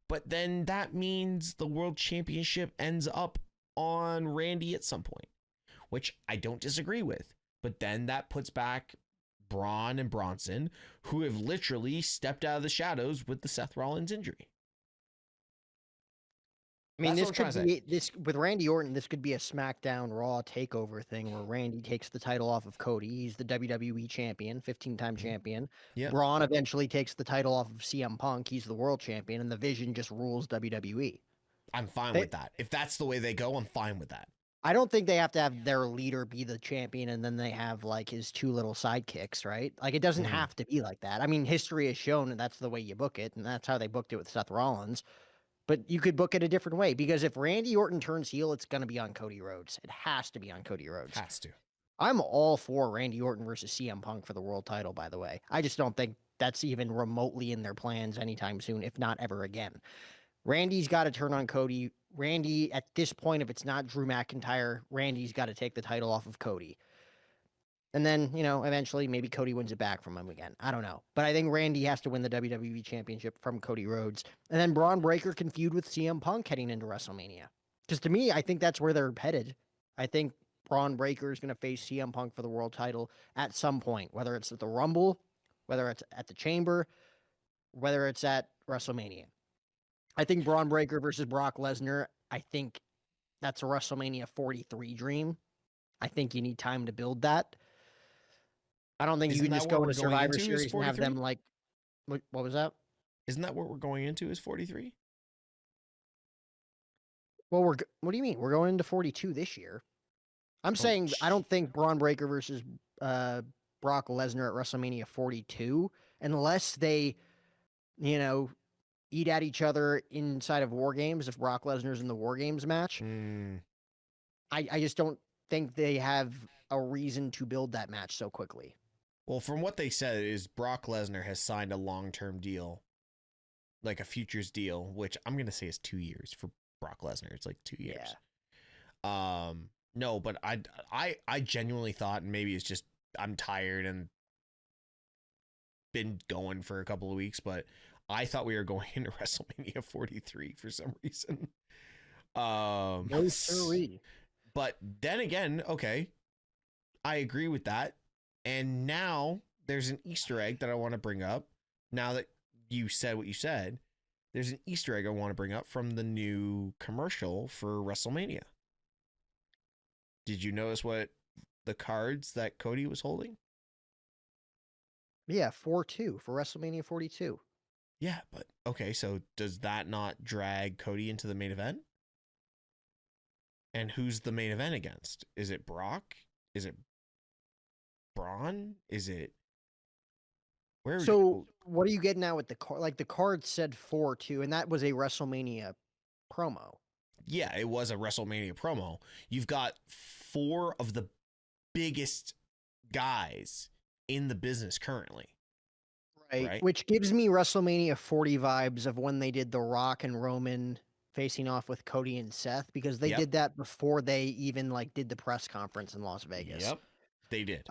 but then that means the World Championship ends up on Randy at some point, which I don't disagree with. But then that puts back Braun and Bronson, who have literally stepped out of the shadows with the Seth Rollins injury. I mean, this could be with Randy Orton. This could be a SmackDown Raw takeover thing where Randy takes the title off of Cody. He's the WWE champion, 15-time champion. Yep. Braun eventually takes the title off of CM Punk. He's the world champion, and the Vision just rules WWE. I'm fine with that. If that's the way they go, I'm fine with that. I don't think they have to have their leader be the champion and then they have like his two little sidekicks, right? Like it doesn't have to be like that. I mean, history has shown that that's the way you book it, and that's how they booked it with Seth Rollins. But you could book it a different way, because if Randy Orton turns heel, it's going to be on Cody Rhodes. It has to be on Cody Rhodes. Has to. I'm all for Randy Orton versus CM Punk for the world title, by the way. I just don't think that's even remotely in their plans anytime soon, if not ever again. Randy's got to turn on Cody. Randy, at this point, if it's not Drew McIntyre, Randy's got to take the title off of Cody. And then, eventually maybe Cody wins it back from him again. I don't know. But I think Randy has to win the WWE Championship from Cody Rhodes. And then Braun Breaker can feud with CM Punk heading into WrestleMania. Because to me, I think that's where they're headed. I think Braun Breaker is going to face CM Punk for the world title at some point, whether it's at the Rumble, whether it's at the Chamber, whether it's at WrestleMania. I think Braun Breaker versus Brock Lesnar, I think that's a WrestleMania 43 dream. I think you need time to build that. I don't think you can just go into Survivor Series and have them like, what was that? Isn't that what we're going into is 43? Well, what do you mean? We're going into 42 this year. I'm saying I don't think Braun Breaker versus Brock Lesnar at WrestleMania 42, unless they, eat at each other inside of War Games. If Brock Lesnar's in the War Games match, I just don't think they have a reason to build that match so quickly. Well, from what they said is Brock Lesnar has signed a long-term deal, like a futures deal, which I'm going to say is 2 years for Brock Lesnar. It's like 2 years. Yeah. No, but I genuinely thought, and maybe it's just I'm tired and been going for a couple of weeks, but I thought we were going into WrestleMania 43 for some reason. No siree. But then again, okay, I agree with that. And now there's an Easter egg that I want to bring up. Now that you said what you said, there's an Easter egg I want to bring up from the new commercial for WrestleMania. Did you notice what the cards that Cody was holding? Yeah, 4-2 for WrestleMania 42. Yeah, but okay, so does that not drag Cody into the main event? And who's the main event against? Is it Brock? Is it Braun? Is it what are you getting at with the card? Like the card said 4-2, and that was a WrestleMania promo. Yeah, it was a WrestleMania promo. You've got 4 of the biggest guys in the business currently. Right. Which gives me WrestleMania 40 vibes of when they did The Rock and Roman facing off with Cody and Seth, because they did that before they even did the press conference in Las Vegas. Yep, they did.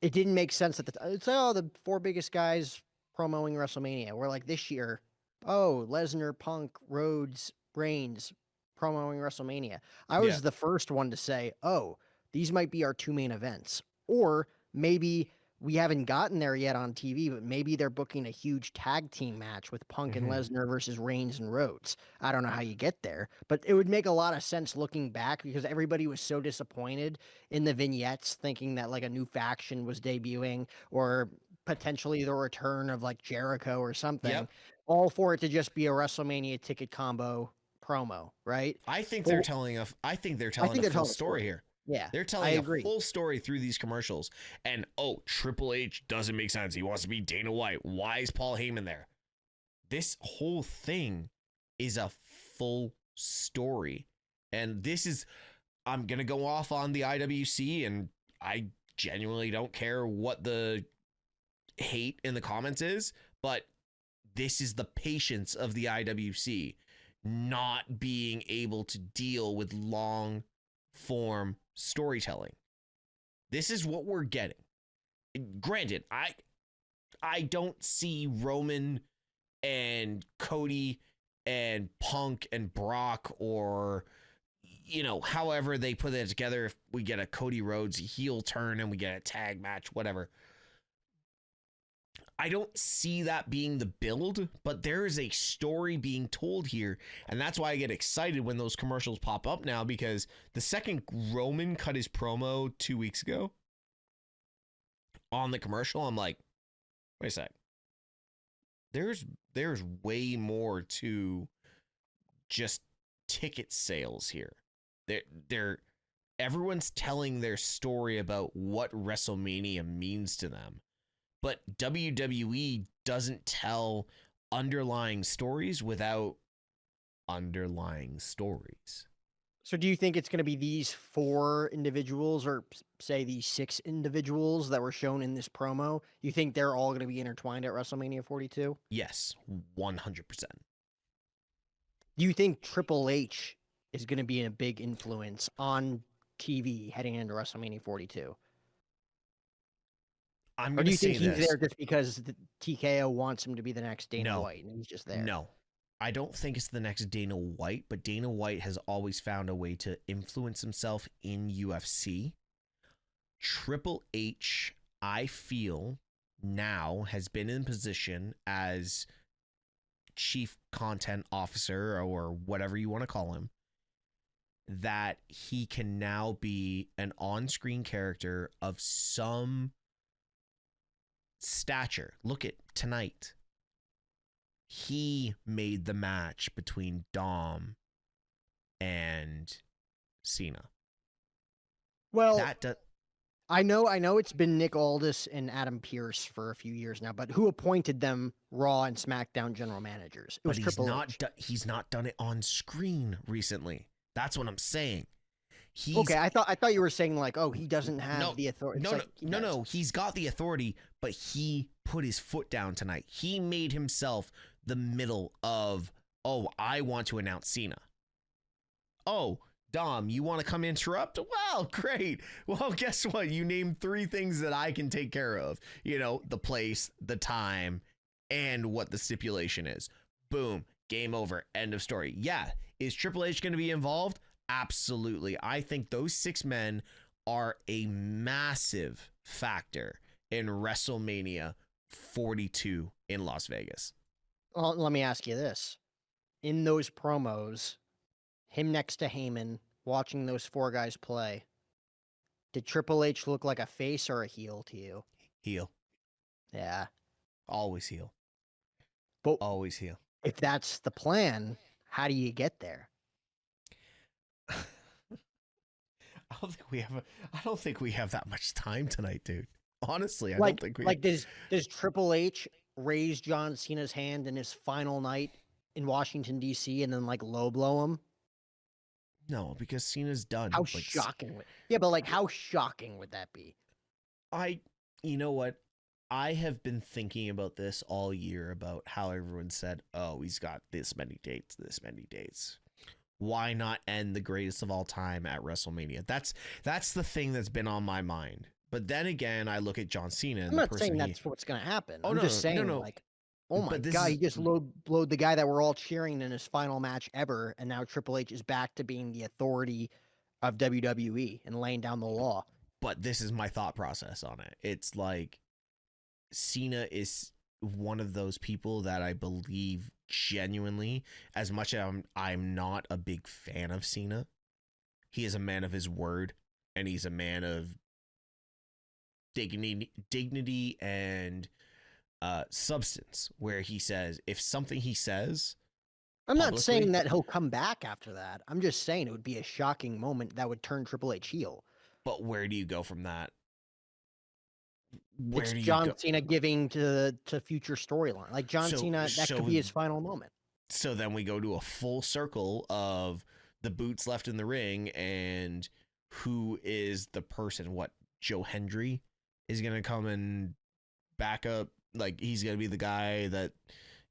It didn't make sense at the time. It's the 4 biggest guys promoting WrestleMania. We're like this year, Lesnar, Punk, Rhodes, Reigns promoting WrestleMania. I was the first one to say, these might be our 2 main events. Or maybe we haven't gotten there yet on TV, but maybe they're booking a huge tag team match with Punk and Lesnar versus Reigns and Rhodes. I don't know how you get there, but it would make a lot of sense looking back, because everybody was so disappointed in the vignettes thinking that a new faction was debuting, or potentially the return of like Jericho or something, Yep. all for it to just be a WrestleMania ticket combo promo, right? I think But they're telling a I think a they're full telling a story story. here. Yeah, They're I telling a agree. full story through these commercials. And Triple H doesn't make sense. He wants to be Dana White. Why is Paul Heyman there? This whole thing is a full story. And this is, I'm going to go off on the IWC, and I genuinely don't care what the hate in the comments is, but this is the patience of the IWC not being able to deal with long form storytelling. This is what we're getting. Granted, I don't see Roman and Cody and Punk and Brock, or however they put it together, if we get a Cody Rhodes heel turn and we get a tag match, whatever. I don't see that being the build, but there is a story being told here. And that's why I get excited when those commercials pop up now, because the second Roman cut his promo 2 weeks ago on the commercial, I'm like, wait a sec. There's way more to just ticket sales here. Everyone's telling their story about what WrestleMania means to them. But WWE doesn't tell underlying stories without underlying stories. So do you think it's going to be these 4 individuals, or say these 6 individuals that were shown in this promo? You think they're all going to be intertwined at WrestleMania 42? Yes, 100%. Do you think Triple H is going to be a big influence on TV heading into WrestleMania 42? Or do you think he's there just because the TKO wants him to be the next Dana White and he's just there? No. I don't think it's the next Dana White, but Dana White has always found a way to influence himself in UFC. Triple H, I feel, now has been in position as chief content officer, or whatever you want to call him, that he can now be an on-screen character of some stature. Look at tonight. He made the match between Dom and Cena. Well, I know it's been Nick Aldis and Adam Pearce for a few years now, but who appointed them Raw and SmackDown general managers? It was Triple H. He's not done it on screen recently. That's what I'm saying. Okay, I thought you were saying like, he doesn't have the authority. No. He's got the authority, but he put his foot down tonight. He made himself the middle of, I want to announce Cena. Oh, Dom, you want to come interrupt? Well, great. Well, guess what? You named 3 things that I can take care of. The place, the time, and what the stipulation is. Boom. Game over. End of story. Yeah. Is Triple H going to be involved? Absolutely. I think those 6 men are a massive factor in WrestleMania 42 in Las Vegas. Well, let me ask you this. In those promos, him next to Heyman, watching those 4 guys play, did Triple H look like a face or a heel to you? Heel. Yeah. Always heel. But always heel. If that's the plan, how do you get there? I don't think we have that much time tonight, dude. Honestly, I don't think we does Triple H raise John Cena's hand in his final night in Washington D.C. and then low blow him? No, because Cena's done. How shocking how shocking would that be? You know what? I have been thinking about this all year, about how everyone said, he's got this many dates. Why not end the greatest of all time at WrestleMania? That's the thing that's been on my mind. But then again, I look at John Cena. And I'm not saying that's what's going to happen. I'm just saying, no. Oh my God, he just blowed the guy that we're all cheering in his final match ever, and now Triple H is back to being the authority of WWE and laying down the law. But this is my thought process on it. It's like Cena is one of those people that I believe genuinely, as much as I'm not a big fan of Cena, he is a man of his word, and he's a man of dignity and substance, where he says if something he says I'm not publicly, saying that he'll come back after that. I'm just saying it would be a shocking moment that would turn Triple H heel. but where do you go from that? Where It's do you John go? Cena giving to future storyline. Like John So Cena, that could be his final moment. so then we go to a full circle of the boots left in the ring, and who is the person? What, Joe Hendry is gonna come and back up? Like, he's gonna be the guy that,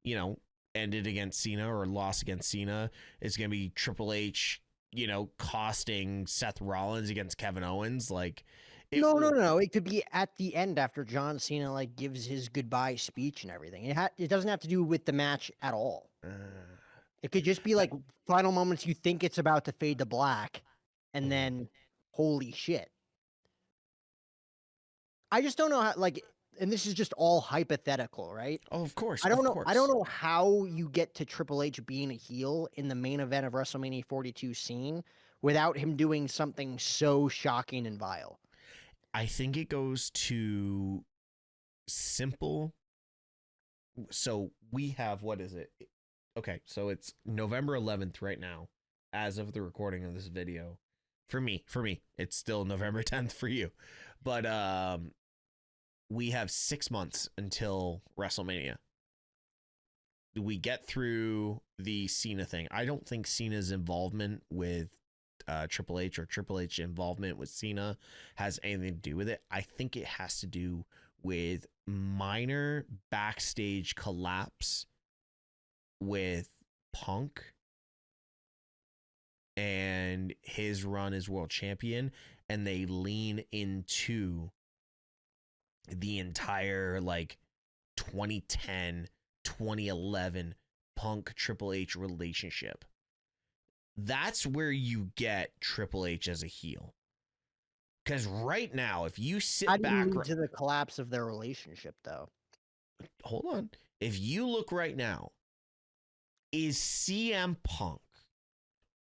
you know, ended against Cena or lost against Cena. It's gonna be Triple H, you know, costing Seth Rollins against Kevin Owens. Like, No. It could be at the end after John Cena like gives his goodbye speech and everything. It doesn't have to do with the match at all. It could just be like final moments. You think it's about to fade to black, and then holy shit. I just don't know how. Like, and this is just all hypothetical, right? Oh, of course. I don't of know. Course. I don't know how you get to Triple H being a heel in the main event of WrestleMania 42 scene without him doing something so shocking and vile. I think it goes to simple. So we have, what is it? Okay, so it's November 11th right now, as of the recording of this video. For me, it's still November 10th for you. But we have 6 months until WrestleMania. We get through the Cena thing. I don't think Cena's involvement with Triple H or Triple H involvement with Cena has anything to do with it. I think it has to do with minor backstage collapse with Punk and his run as world champion, and they lean into the entire like 2010 2011 Punk Triple H relationship. That's where you get Triple H as a heel. Because right now, if you sit How back... do you lead to the collapse of their relationship, though? Hold on. If you look right now, is CM Punk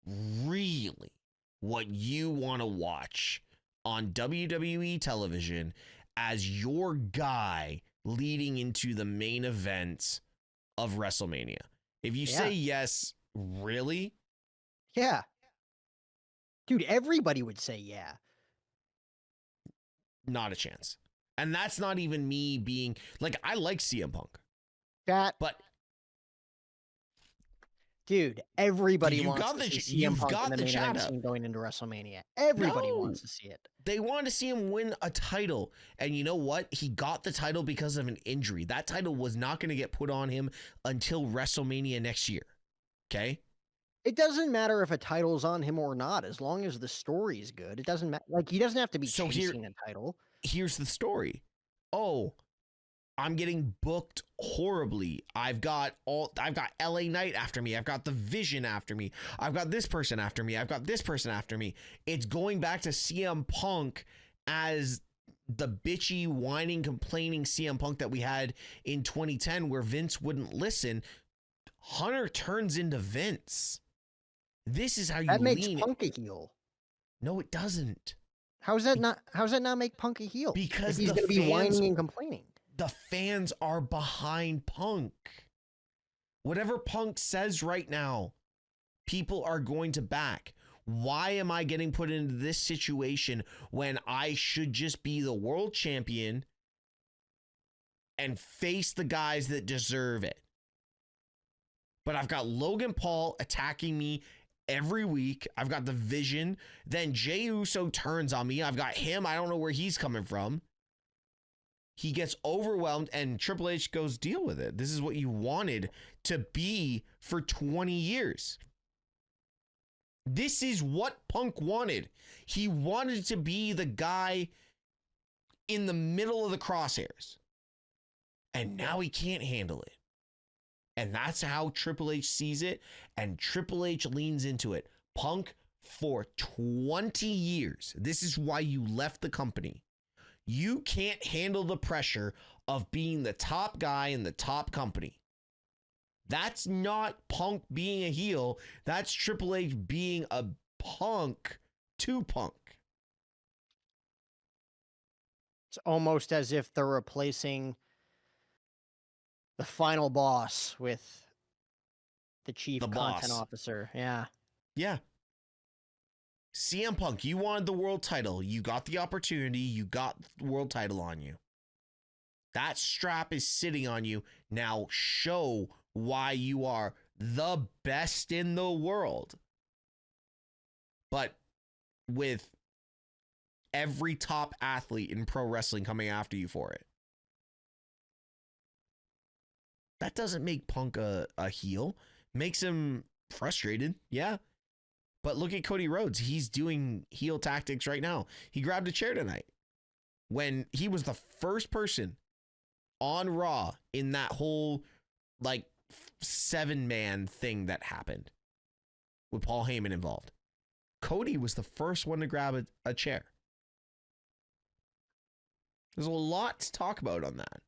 really what you want to watch on WWE television as your guy leading into the main event of WrestleMania? If you say yes, really? Yeah. Dude, everybody would say yeah. Not a chance. And that's not even me being like, I like CM Punk. But dude, everybody wants to see CM Punk in the main event scene going into WrestleMania. Everybody wants to see it. They want to see him win a title. And you know what? He got the title because of an injury. That title was not going to get put on him until WrestleMania next year. Okay? It doesn't matter if a title's on him or not, as long as the story is good. It doesn't matter. Like, he doesn't have to be chasing a title. Here's the story. Oh, I'm getting booked horribly. I've got LA Knight after me. I've got the Vision after me. I've got this person after me. I've got this person after me. It's going back to CM Punk as the bitchy, whining, complaining CM Punk that we had in 2010 where Vince wouldn't listen. Hunter turns into Vince. This is how you that makes Punk a heel. No, it doesn't. How's that not make Punk a heel? Because he's going to be whining and complaining. The fans are behind Punk. Whatever Punk says right now, people are going to back. Why am I getting put into this situation when I should just be the world champion and face the guys that deserve it? But I've got Logan Paul attacking me every week. I've got the Vision. Then Jey Uso turns on me. I've got him. I don't know where he's coming from. He gets overwhelmed and Triple H goes, deal with it. This is what you wanted to be for 20 years. This is what Punk wanted. He wanted to be the guy in the middle of the crosshairs. And now he can't handle it. And that's how Triple H sees it. And Triple H leans into it. Punk, for 20 years, this is why you left the company. You can't handle the pressure of being the top guy in the top company. That's not Punk being a heel. That's Triple H being a punk to Punk. It's almost as if they're replacing the final boss with the chief The content boss. officer. Yeah. Yeah. CM Punk, you wanted the world title. You got the opportunity. You got the world title on you. That strap is sitting on you. Now show why you are the best in the world. But with every top athlete in pro wrestling coming after you for it. That doesn't make Punk a heel. Makes him frustrated, yeah. But look at Cody Rhodes. He's doing heel tactics right now. He grabbed a chair tonight when he was the first person on Raw in that whole like 7-man thing that happened with Paul Heyman involved. Cody was the first one to grab a chair. There's a lot to talk about on that.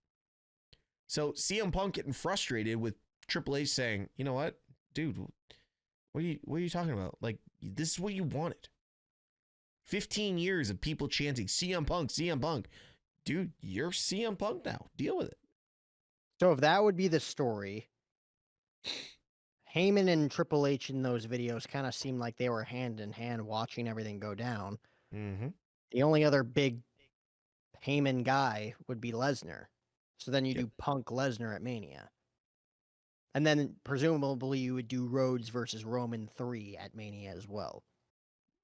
So CM Punk getting frustrated with Triple H saying, you know what, dude, what are you talking about? Like, this is what you wanted. 15 years of people chanting CM Punk, CM Punk. Dude, you're CM Punk now. Deal with it. So if that would be the story, Heyman and Triple H in those videos kind of seemed like they were hand in hand watching everything go down. Mm-hmm. The only other big Heyman guy would be Lesnar. So then you do Punk Lesnar at Mania. And then presumably you would do Rhodes versus Roman 3 at Mania as well.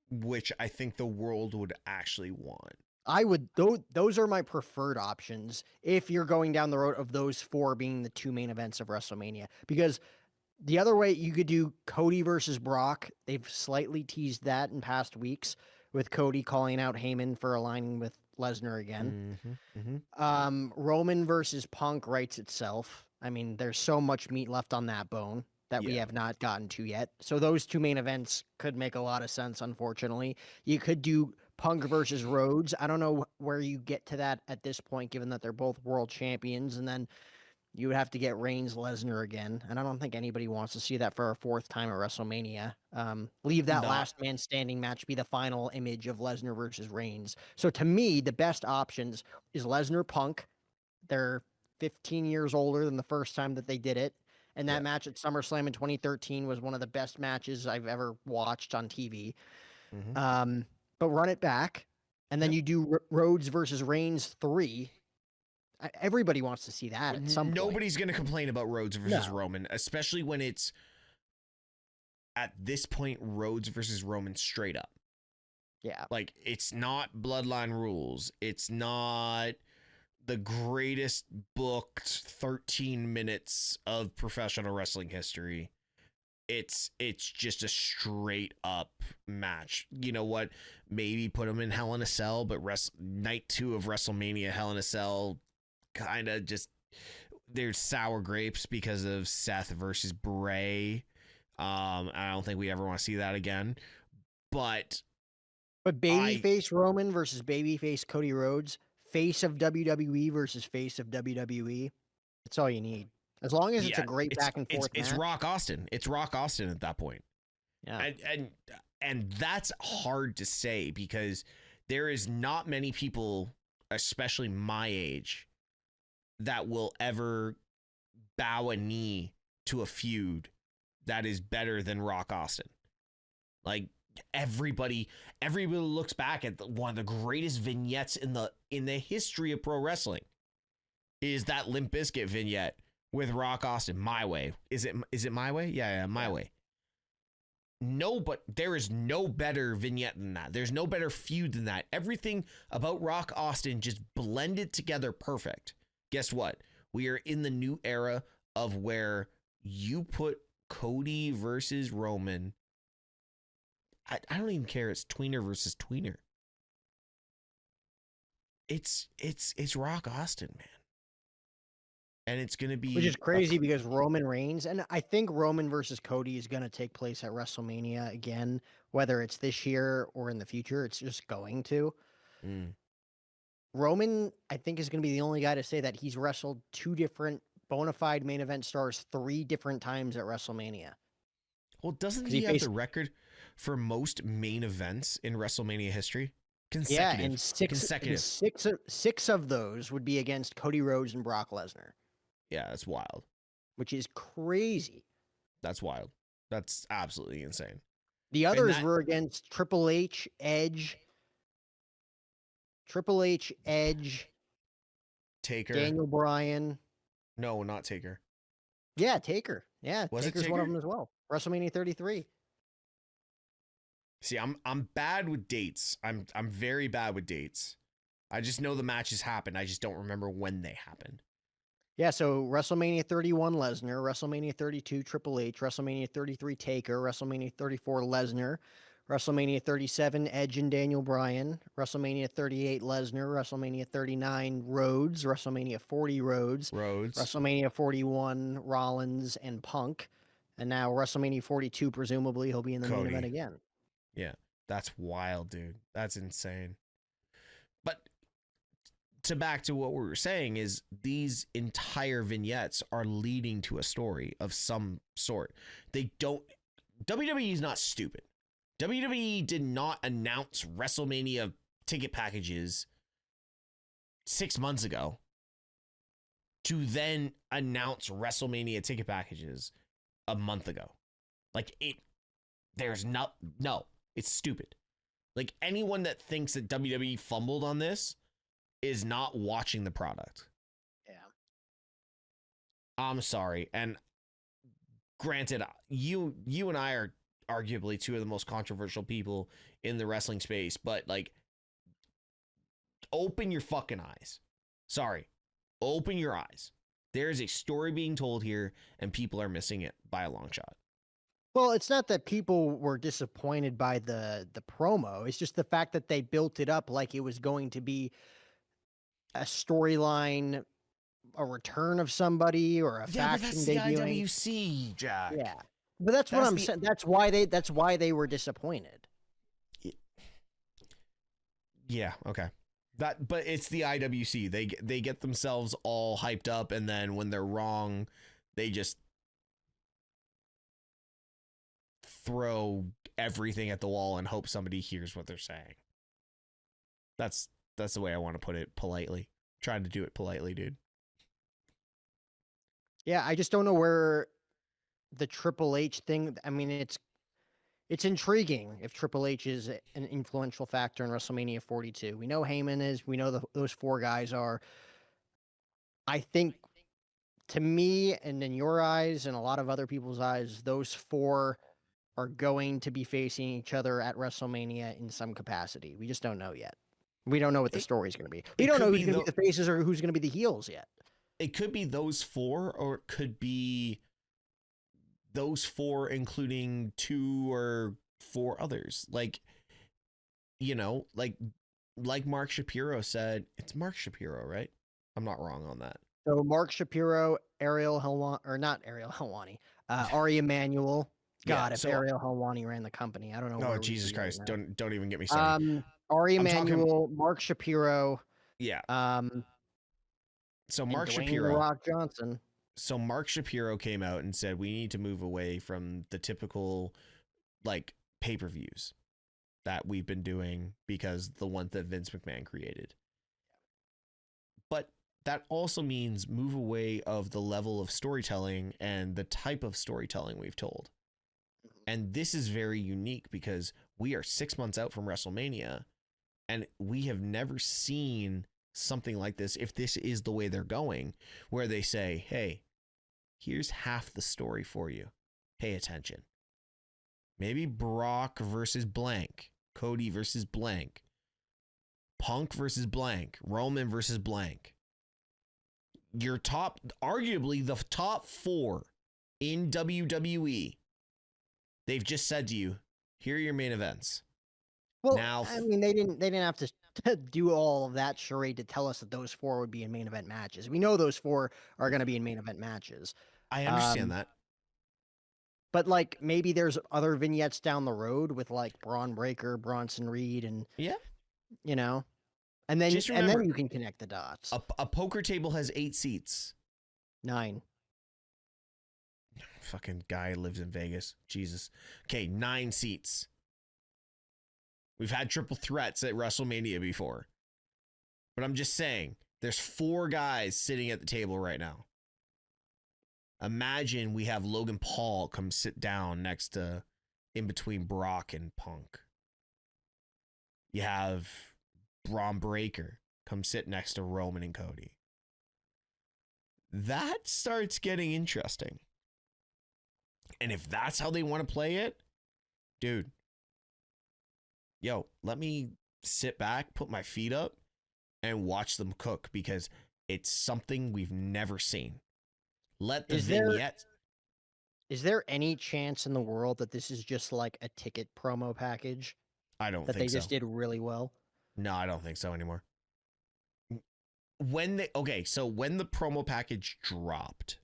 Which I think the world would actually want. I would, those are my preferred options if you're going down the road of those 4 being the 2 main events of WrestleMania. Because the other way, you could do Cody versus Brock. They've slightly teased that in past weeks with Cody calling out Heyman for aligning with Lesnar again. Mm-hmm. Mm-hmm. Roman versus Punk writes itself. I mean, there's so much meat left on that bone that we have not gotten to yet. So those 2 main events could make a lot of sense, unfortunately. You could do Punk versus Rhodes. I don't know where you get to that at this point, given that they're both world champions. And then you would have to get Reigns Lesnar again. And I don't think anybody wants to see that for a 4th time at WrestleMania. Leave that last man standing match be the final image of Lesnar versus Reigns. So to me, the best options is Lesnar Punk. They're 15 years older than the first time that they did it. And that match at SummerSlam in 2013 was one of the best matches I've ever watched on TV. Mm-hmm. But run it back. And then you do Rhodes versus Reigns 3. Everybody wants to see that at some point. Nobody's going to complain about Rhodes versus Roman, especially when it's at this point Rhodes versus Roman straight up. Yeah. Like, it's not Bloodline Rules. It's not the greatest booked 13 minutes of professional wrestling history. It's just a straight up match. You know what? Maybe put them in Hell in a Cell, but night 2 of WrestleMania, Hell in a Cell, kind of just, there's sour grapes because of Seth versus Bray. I don't think we ever want to see that again. But babyface Roman versus babyface Cody Rhodes, face of WWE versus face of WWE. That's all you need. As long as it's a great back and forth match. It's Rock Austin. It's Rock Austin at that point. Yeah. And that's hard to say because there is not many people, especially my age, that will ever bow a knee to a feud that is better than Rock Austin. Like, everybody looks back at one of the greatest vignettes in the history of pro wrestling is that Limp Bizkit vignette with Rock Austin. My Way. Is it My Way? Yeah, My Way. No, but there is no better vignette than that. There's no better feud than that. Everything about Rock Austin just blended together perfect. Guess what? We are in the new era of where you put Cody versus Roman. I don't even care. It's tweener versus tweener. It's Rock Austin, man. And it's going to be... Which is crazy because Roman Reigns, and I think Roman versus Cody is going to take place at WrestleMania again, whether it's this year or in the future. It's just going to. Roman, I think, is going to be the only guy to say that he's wrestled 2 different bona fide main event stars 3 different times at WrestleMania. Well, doesn't he have the record for most main events in WrestleMania history? Yeah, Consecutive. and Consecutive. six of those would be against Cody Rhodes and Brock Lesnar, Yeah, that's wild. which is crazy. That's wild. That's absolutely insane. The And others that were against Triple H, Edge, Taker. Daniel Bryan. No, not Taker. Yeah, Taker. Yeah, Was it Taker's one of Taker? them as well. WrestleMania 33. See, I'm bad with dates. I'm very bad with dates. I just know the matches happened. I just don't remember when they happened. Yeah, so WrestleMania 31 Lesnar, WrestleMania 32 Triple H, WrestleMania 33 Taker, WrestleMania 34 Lesnar, WrestleMania 37 Edge and Daniel Bryan, WrestleMania 38 Lesnar, WrestleMania 39 Rhodes, WrestleMania 40 Rhodes, WrestleMania 41 Rollins and Punk, and now WrestleMania 42 presumably he'll be in the main event Cody. again. Yeah, that's wild, dude. That's insane. But back to what we were saying is these entire vignettes are leading to a story of some sort. They don't. WWE is not stupid. WWE did not announce WrestleMania ticket packages 6 months ago to then announce WrestleMania ticket packages a month ago. Like there's no, it's stupid. Like anyone that thinks that WWE fumbled on this is not watching the product. Yeah. I'm sorry. And granted, you and I are arguably two of the most controversial people in the wrestling space, but like open your fucking eyes. Sorry. Open your eyes. There is a story being told here and people are missing it by a long shot. Well, it's not that people were disappointed by the promo. It's just the fact that they built it up like it was going to be a storyline, a return of somebody or a faction but that's the debuting. IWC, Jack. Yeah. But that's what I'm saying. That's why they were disappointed. Yeah, okay. But it's the IWC. They get themselves all hyped up, and then when they're wrong, they just throw everything at the wall and hope somebody hears what they're saying. That's the way I want to put it politely. Trying to do it politely, dude. Yeah, I just don't know where the Triple H thing. I mean, it's intriguing if Triple H is an influential factor in WrestleMania 42. We know Heyman is. We know those four guys are. I think, to me, and in your eyes, and a lot of other people's eyes, those four are going to be facing each other at WrestleMania in some capacity. We just don't know yet. We don't know what the story's going to be. We don't know who's going to be the faces or who's going to be the heels yet. It could be those four, or it could be those four, including 2 or 4 others. Like, you know, like Mark Shapiro said, it's Mark Shapiro, right? I'm not wrong on that. So Mark Shapiro, Ariel Helwani, or not Ariel Helwani, Ari Emanuel. God, Yeah, if Ariel Helwani ran the company, I don't know. Oh, Jesus Christ! Don't even get me started. Ari Emanuel, Mark Shapiro. Yeah. So Mark Dwayne Shapiro. The Rock Johnson. So Mark Shapiro came out and said we need to move away from the typical like pay-per-views that we've been doing because the one that Vince McMahon created. But that also means move away of the level of storytelling and the type of storytelling we've told. And this is very unique because we are 6 months out from WrestleMania and we have never seen something like this. If this is the way they're going, where they say, hey, here's half the story for you. Pay attention. Maybe Brock versus blank, Cody versus blank, Punk versus blank, Roman versus blank. Your arguably the top 4 in WWE. They've just said to you, here are your main events. Well, now, I mean, they didn't have to do all of that charade to tell us that those 4 would be in main event matches. We know those 4 are going to be in main event matches. I understand that. But like maybe there's other vignettes down the road with like Braun Breaker, Bronson Reed, and you know, and then then you can connect the dots. A poker table has 8 seats. 9. Fucking guy lives in Vegas. Jesus. Okay, 9 seats. We've had triple threats at WrestleMania before. But I'm just saying, there's 4 guys sitting at the table right now. Imagine we have Logan Paul come sit down next to, in between Brock and Punk. You have Braun Breaker come sit next to Roman and Cody. That starts getting interesting. And if that's how they want to play it, dude, yo, let me sit back, put my feet up, and watch them cook, because it's something we've never seen. Let the vignette. Is there any chance in the world that this is just like a ticket promo package? I don't that think they just did really well. No, I don't think so anymore. When the promo package dropped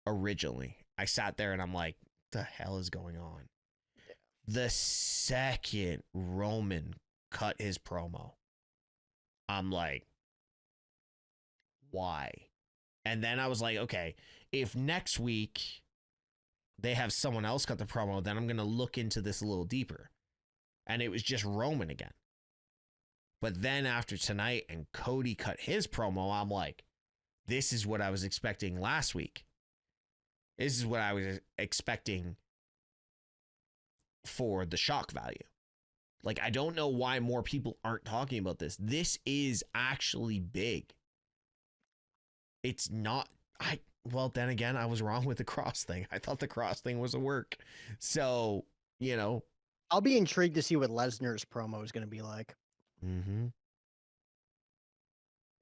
originally, I sat there and I'm like, the hell is going on? Yeah. The second Roman cut his promo, I'm like, why? And then I was like, okay, if next week they have someone else cut the promo, then I'm going to look into this a little deeper. And it was just Roman again. But then after tonight and Cody cut his promo, I'm like, this is what I was expecting last week. This is what I was expecting for the shock value. Like, I don't know why more people aren't talking about this. This is actually big. It's not, well, then again, I was wrong with the cross thing. I thought the cross thing was a work. So, you know. I'll be intrigued to see what Lesnar's promo is going to be like. Mm-hmm.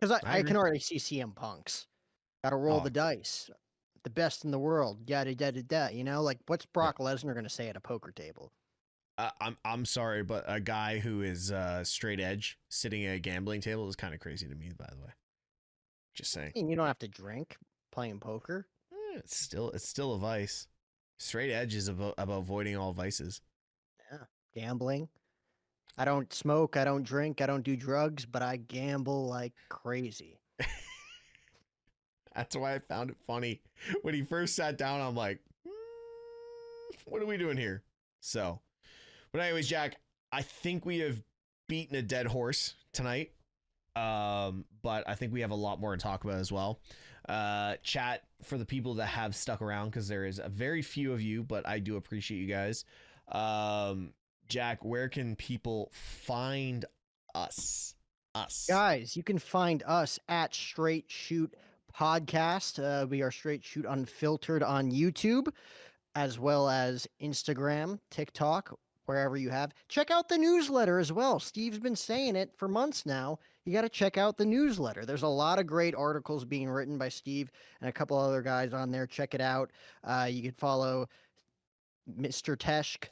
Because I can already see CM Punk's. Got to roll the dice. The best in the world. Yada, yada, yada. You know, like, what's Brock Lesnar going to say at a poker table? I'm sorry, but a guy who is straight edge sitting at a gambling table is kind of crazy to me, by the way. Just saying. And you don't have to drink playing poker. It's still a vice. Straight edge is about avoiding all vices. Yeah, gambling. I don't smoke, I don't drink, I don't do drugs, but I gamble like crazy. That's why I found it funny. When he first sat down, I'm like, what are we doing here? So, but anyways, Jack, I think we have beaten a dead horse tonight. But I think we have a lot more to talk about as well. Chat, for the people that have stuck around, because there is a very few of you, but I do appreciate you guys. Jack, where can people find us? Guys, you can find us at Straight Shoot Podcast. We are Straight Shoot Unfiltered on YouTube, as well as Instagram, TikTok, wherever you have. Check out the newsletter as well. Steve's been saying it for months now. You got to check out the newsletter. There's a lot of great articles being written by Steve and a couple other guys on there. Check it out. You could follow MrTeshk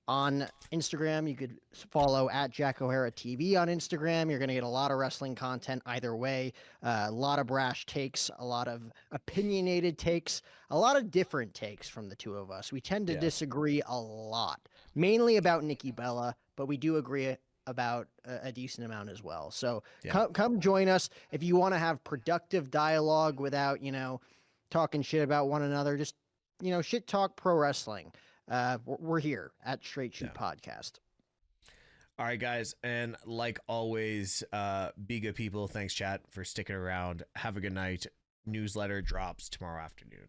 on Instagram. You could follow at Jack O'Hara TV on Instagram. You're going to get a lot of wrestling content either way. A lot of brash takes, a lot of opinionated takes, a lot of different takes from the two of us. We tend to disagree a lot, mainly about Nikki Bella, but we do agree about a decent amount as well. So come join us. If you want to have productive dialogue without, talking shit about one another, just, shit talk pro wrestling. We're here at Straight Shoot Podcast. All right, guys. And like always, be good people. Thanks, chat, for sticking around. Have a good night. Newsletter drops tomorrow afternoon.